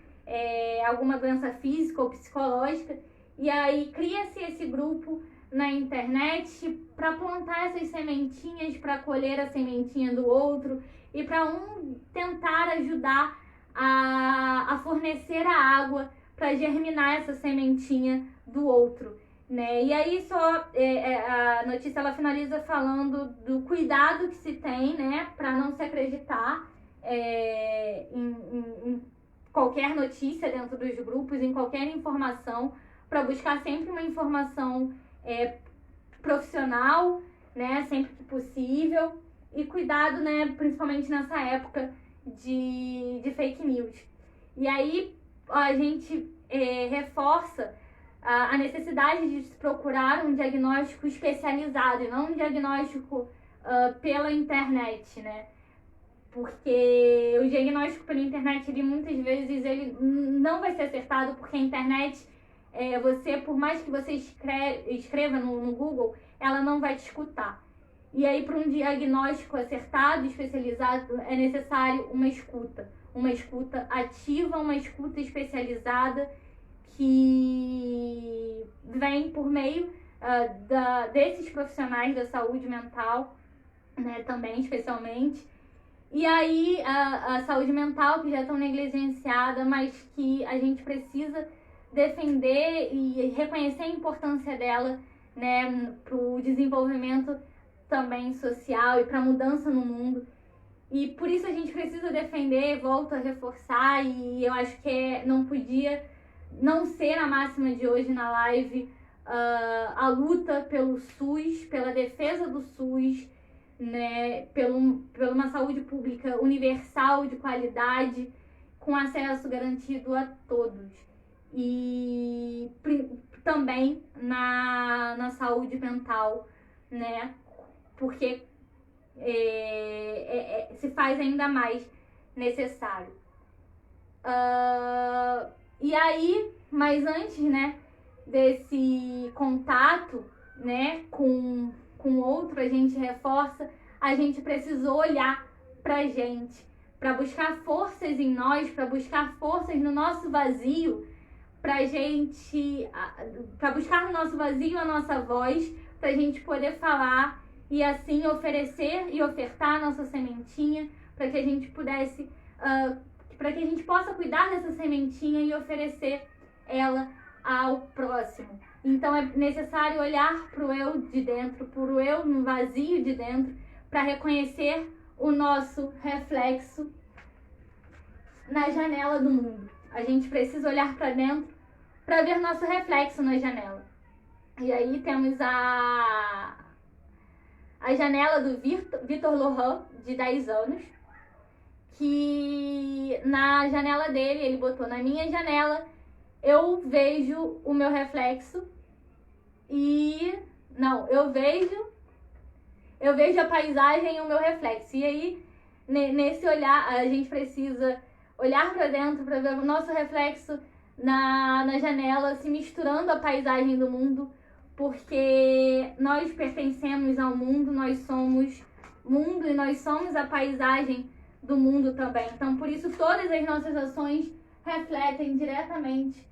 alguma doença física ou psicológica. E aí cria-se esse grupo na internet para plantar essas sementinhas, para colher a sementinha do outro e para um tentar ajudar a fornecer a água para germinar essa sementinha do outro, né? E aí a notícia ela finaliza falando do cuidado que se tem, né, para não se acreditar em qualquer notícia dentro dos grupos, em qualquer informação, para buscar sempre uma informação profissional, né, sempre que possível, e cuidado, né, principalmente nessa época de fake news. E aí a gente reforça a necessidade de se procurar um diagnóstico especializado e não um diagnóstico pela internet, né? Porque o diagnóstico pela internet, ele muitas vezes ele não vai ser acertado, porque a internet, você, por mais que você escreva no Google, ela não vai te escutar. E aí, para um diagnóstico acertado, especializado, é necessário uma escuta ativa, uma escuta especializada que vem por meio desses profissionais da saúde mental, né, também especialmente. E aí a saúde mental, que já é tão negligenciada, mas que a gente precisa defender e reconhecer a importância dela, né, para o desenvolvimento também social e para a mudança no mundo. E por isso a gente precisa defender, volto a reforçar, e eu acho que não podia não ser a máxima de hoje na live, a luta pelo SUS, pela defesa do SUS, né, pela uma saúde pública universal, de qualidade, com acesso garantido a todos. E também na saúde mental, né, porque se faz ainda mais necessário. E aí, mas antes, né, desse contato, né, com outro, a gente reforça, a gente precisou olhar pra gente, para buscar forças em nós, para buscar forças no nosso vazio, para buscar no nosso vazio a nossa voz, pra gente poder falar e assim oferecer e ofertar a nossa sementinha, para que a gente pudesse, para que a gente possa cuidar dessa sementinha e oferecer ela ao próximo. Então é necessário olhar para o eu de dentro, para o eu no vazio de dentro, para reconhecer o nosso reflexo na janela do mundo. A gente precisa olhar para dentro para ver nosso reflexo na janela. E aí temos a janela do Vitor Lohan, de 10 anos, que na janela dele, ele botou: na minha janela eu vejo o meu reflexo eu vejo a paisagem e o meu reflexo. E aí, nesse olhar, a gente precisa olhar para dentro para ver o nosso reflexo na janela, se misturando à paisagem do mundo, porque nós pertencemos ao mundo, nós somos mundo e nós somos a paisagem do mundo também. Então, por isso, todas as nossas ações refletem diretamente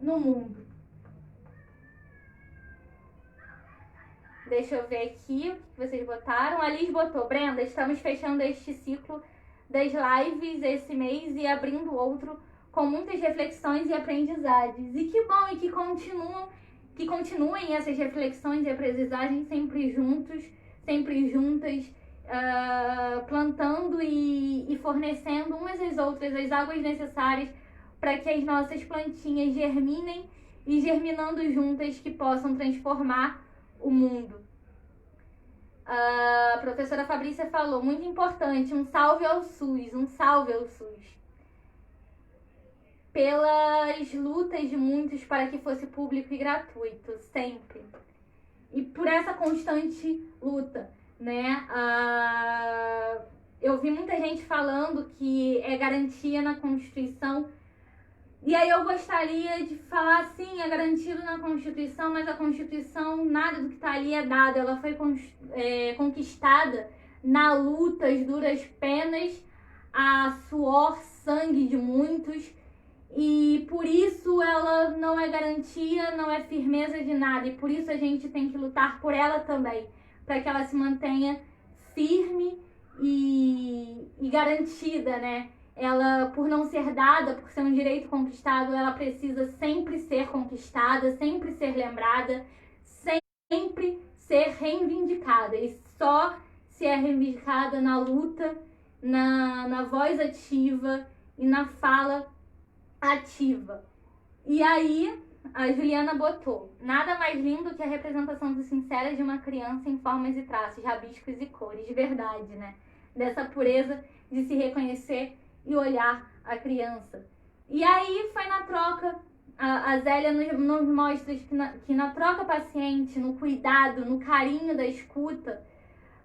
no mundo. Deixa eu ver aqui o que vocês botaram. A Liz botou: Brenda, estamos fechando este ciclo das lives esse mês e abrindo outro com muitas reflexões e aprendizagens. E que bom, e que continuam, que continuem essas reflexões e aprendizagens sempre juntos, sempre juntas, plantando e fornecendo umas às outras as águas necessárias para que as nossas plantinhas germinem e germinando juntas que possam transformar o mundo. A professora Fabrícia falou, muito importante, um salve ao SUS, um salve ao SUS. Pelas lutas de muitos para que fosse público e gratuito, sempre. E por essa constante luta, né? Eu vi muita gente falando que é garantia na Constituição. E aí eu gostaria de falar, sim, é garantido na Constituição, mas a Constituição, nada do que está ali é dado. Ela foi conquistada na luta, as duras penas, a suor, sangue de muitos. E por isso ela não é garantia, não é firmeza de nada. E por isso a gente tem que lutar por ela também, para que ela se mantenha firme e garantida, né? Ela, por não ser dada, por ser um direito conquistado, ela precisa sempre ser conquistada, sempre ser lembrada, sempre ser reivindicada. E só se é reivindicada na luta, na voz ativa e na fala ativa. E aí, a Juliana botou, nada mais lindo que a representação do sincera de uma criança em formas e traços, rabiscos e cores, de verdade, né? Dessa pureza de se reconhecer e olhar a criança. E aí foi na troca, a Zélia nos mostra que na troca paciente, no cuidado, no carinho da escuta,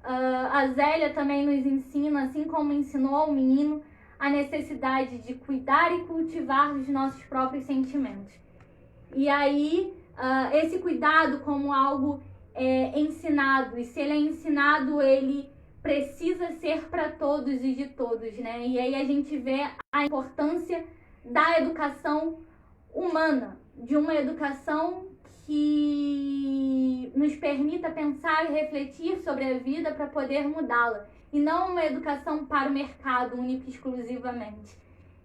a Zélia também nos ensina, assim como ensinou ao menino, a necessidade de cuidar e cultivar os nossos próprios sentimentos. E aí, esse cuidado como algo ensinado, e se ele é ensinado, ele precisa ser para todos e de todos, né? E aí a gente vê a importância da educação humana, de uma educação que nos permita pensar e refletir sobre a vida para poder mudá-la, e não uma educação para o mercado única e exclusivamente.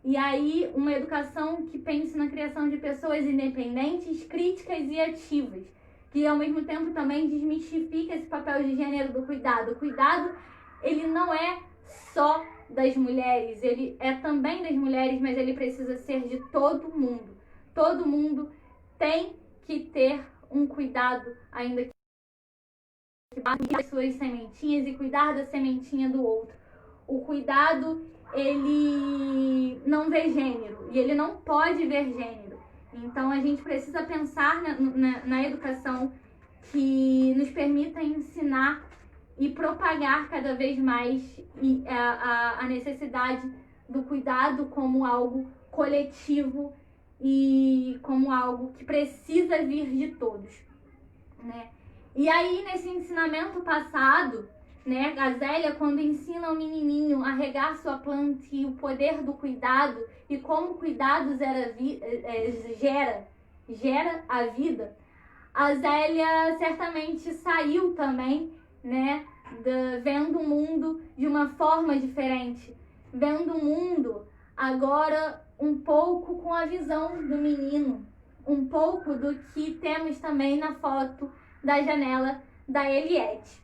E aí uma educação que pense na criação de pessoas independentes, críticas e ativas, que ao mesmo tempo também desmistifica esse papel de gênero do cuidado. O cuidado, ele não é só das mulheres, ele é também das mulheres, mas ele precisa ser de todo mundo. Todo mundo tem que ter um cuidado, ainda que as suas sementinhas e cuidar da sementinha do outro. O cuidado, ele não vê gênero e ele não pode ver gênero. Então a gente precisa pensar na educação que nos permita ensinar e propagar cada vez mais a necessidade do cuidado como algo coletivo e como algo que precisa vir de todos, né? E aí, nesse ensinamento passado, né, a Zélia, quando ensina o menininho a regar sua planta e o poder do cuidado e como o cuidado gera a vida, a Zélia certamente saiu também, né, vendo o mundo de uma forma diferente, vendo o mundo agora um pouco com a visão do menino, um pouco do que temos também na foto da janela da Eliette.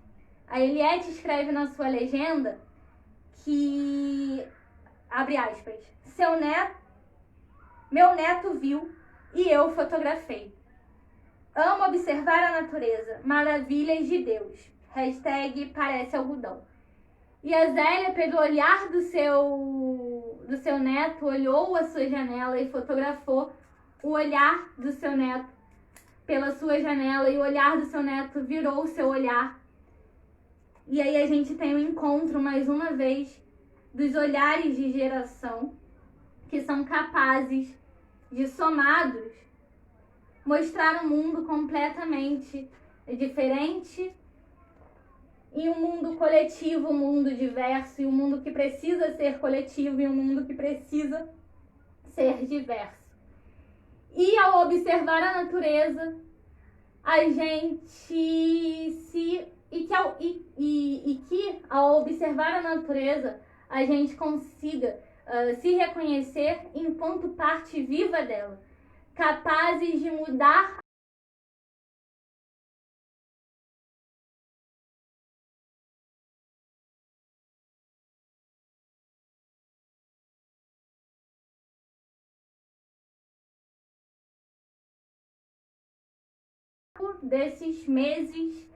A Eliette escreve na sua legenda que, abre aspas, meu neto viu e eu fotografei. Amo observar a natureza, maravilhas de Deus. Hashtag parece algodão. E a Zélia, pelo olhar do seu neto, olhou a sua janela e fotografou o olhar do seu neto pela sua janela, e o olhar do seu neto virou o seu olhar. E aí a gente tem um encontro, mais uma vez, dos olhares de geração que são capazes de, somados, mostrar um mundo completamente diferente e um mundo coletivo, um mundo diverso, e um mundo que precisa ser coletivo e um mundo que precisa ser diverso. E ao observar a natureza, a gente que ao observar a natureza, a gente consiga se reconhecer enquanto parte viva dela, capazes de mudar desses meses,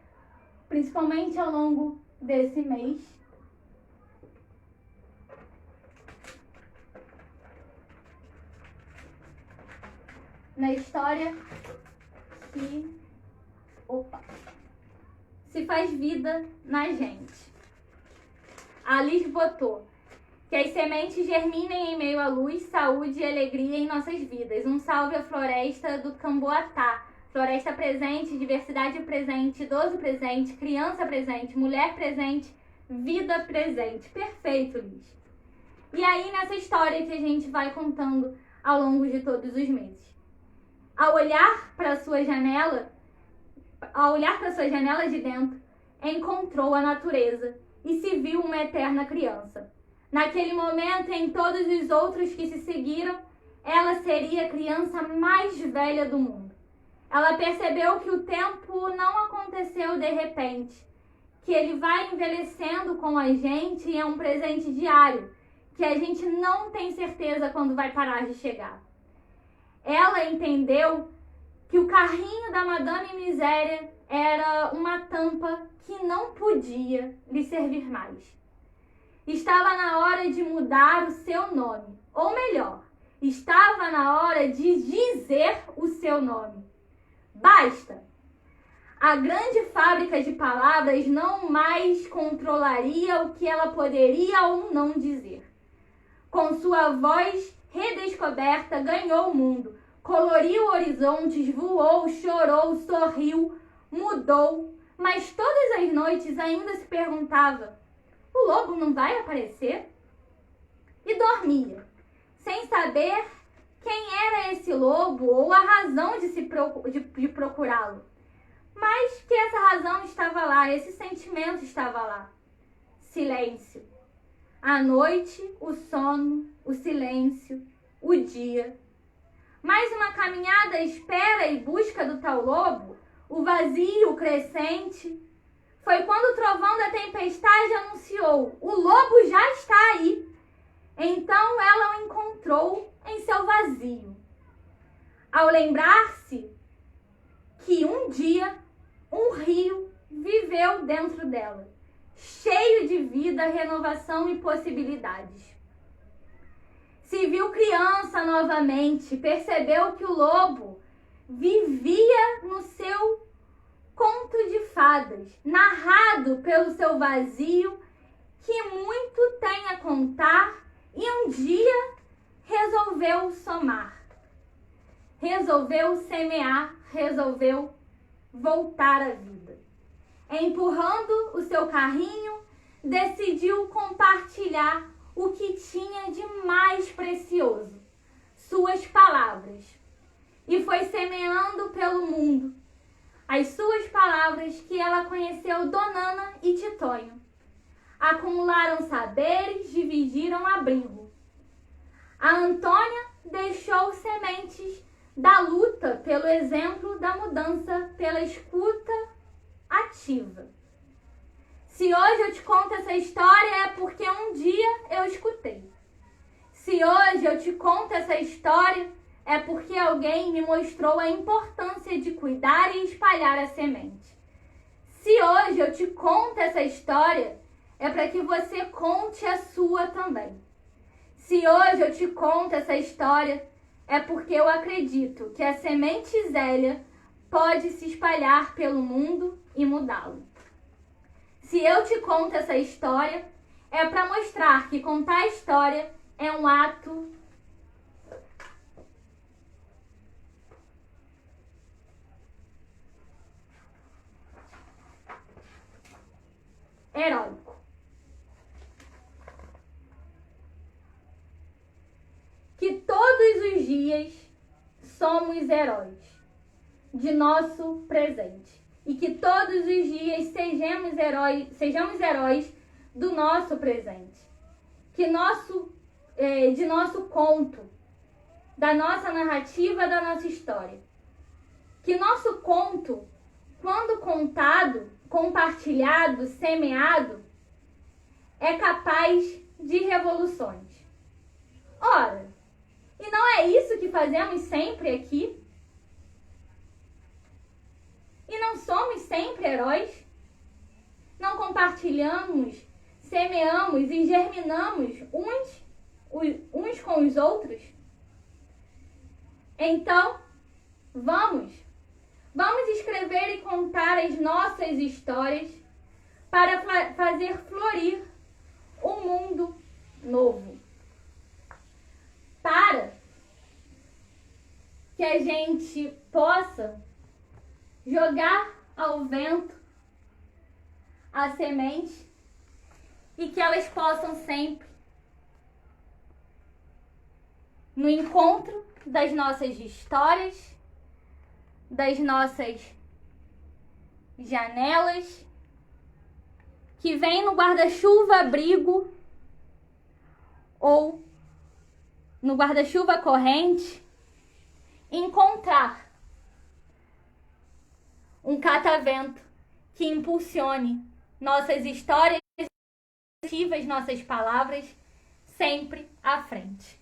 principalmente ao longo desse mês, na história que se faz vida na gente. A Alice botou que as sementes germinem em meio à luz, saúde e alegria em nossas vidas. Um salve à floresta do Camboatá. Floresta presente, diversidade presente, idoso presente, criança presente, mulher presente, vida presente. Perfeito, Liz. E aí, nessa história que a gente vai contando ao longo de todos os meses. Ao olhar para sua janela de dentro, encontrou a natureza e se viu uma eterna criança. Naquele momento e em todos os outros que se seguiram, ela seria a criança mais velha do mundo. Ela percebeu que o tempo não aconteceu de repente, que ele vai envelhecendo com a gente e é um presente diário, que a gente não tem certeza quando vai parar de chegar. Ela entendeu que o carrinho da Madame Miséria era uma tampa que não podia lhe servir mais. Estava na hora de mudar o seu nome, ou melhor, estava na hora de dizer o seu nome. Basta! A grande fábrica de palavras não mais controlaria o que ela poderia ou não dizer. Com sua voz redescoberta, ganhou o mundo, coloriu horizontes, voou, chorou, sorriu, mudou, mas todas as noites ainda se perguntava: o lobo não vai aparecer? E dormia, sem saber quem era esse lobo ou a razão de procurá-lo. Mas que essa razão estava lá, esse sentimento estava lá. Silêncio. A noite, o sono, o silêncio, o dia. Mais uma caminhada à espera e busca do tal lobo, o vazio crescente. Foi quando o trovão da tempestade anunciou: o lobo já está aí. Então ela o encontrou em seu vazio. Ao lembrar-se que um dia um rio viveu dentro dela, cheio de vida, renovação e possibilidades. Se viu criança novamente, percebeu que o lobo vivia no seu conto de fadas, narrado pelo seu vazio, que muito tem a contar, e um dia resolveu somar, resolveu semear, resolveu voltar à vida. Empurrando o seu carrinho, decidiu compartilhar o que tinha de mais precioso, suas palavras, e foi semeando pelo mundo as suas palavras que ela conheceu Donana e Titonho. Acumularam saberes, dividiram abrigo. A Antônia deixou sementes da luta pelo exemplo da mudança, pela escuta ativa. Se hoje eu te conto essa história é porque um dia eu escutei. Se hoje eu te conto essa história é porque alguém me mostrou a importância de cuidar e espalhar a semente. Se hoje eu te conto essa história é para que você conte a sua também. Se hoje eu te conto essa história é porque eu acredito que a semente Zélia pode se espalhar pelo mundo e mudá-lo. Se eu te conto essa história, é para mostrar que contar a história é um ato heróico. Que todos os dias somos heróis de nosso presente. E que todos os dias sejamos heróis do nosso presente. Que de nosso conto, da nossa narrativa, da nossa história. Que nosso conto, quando contado, compartilhado, semeado, é capaz de revoluções. Ora, e não é isso que fazemos sempre aqui? E não sempre heróis? Não compartilhamos, semeamos e germinamos uns com os outros? Então, vamos escrever e contar as nossas histórias para fazer florir um mundo novo. Para que a gente possa jogar ao vento a semente e que elas possam sempre, no encontro das nossas histórias, das nossas janelas, que vem no guarda-chuva abrigo ou no guarda-chuva corrente, encontrar um catavento que impulsione nossas histórias, nossas palavras sempre à frente.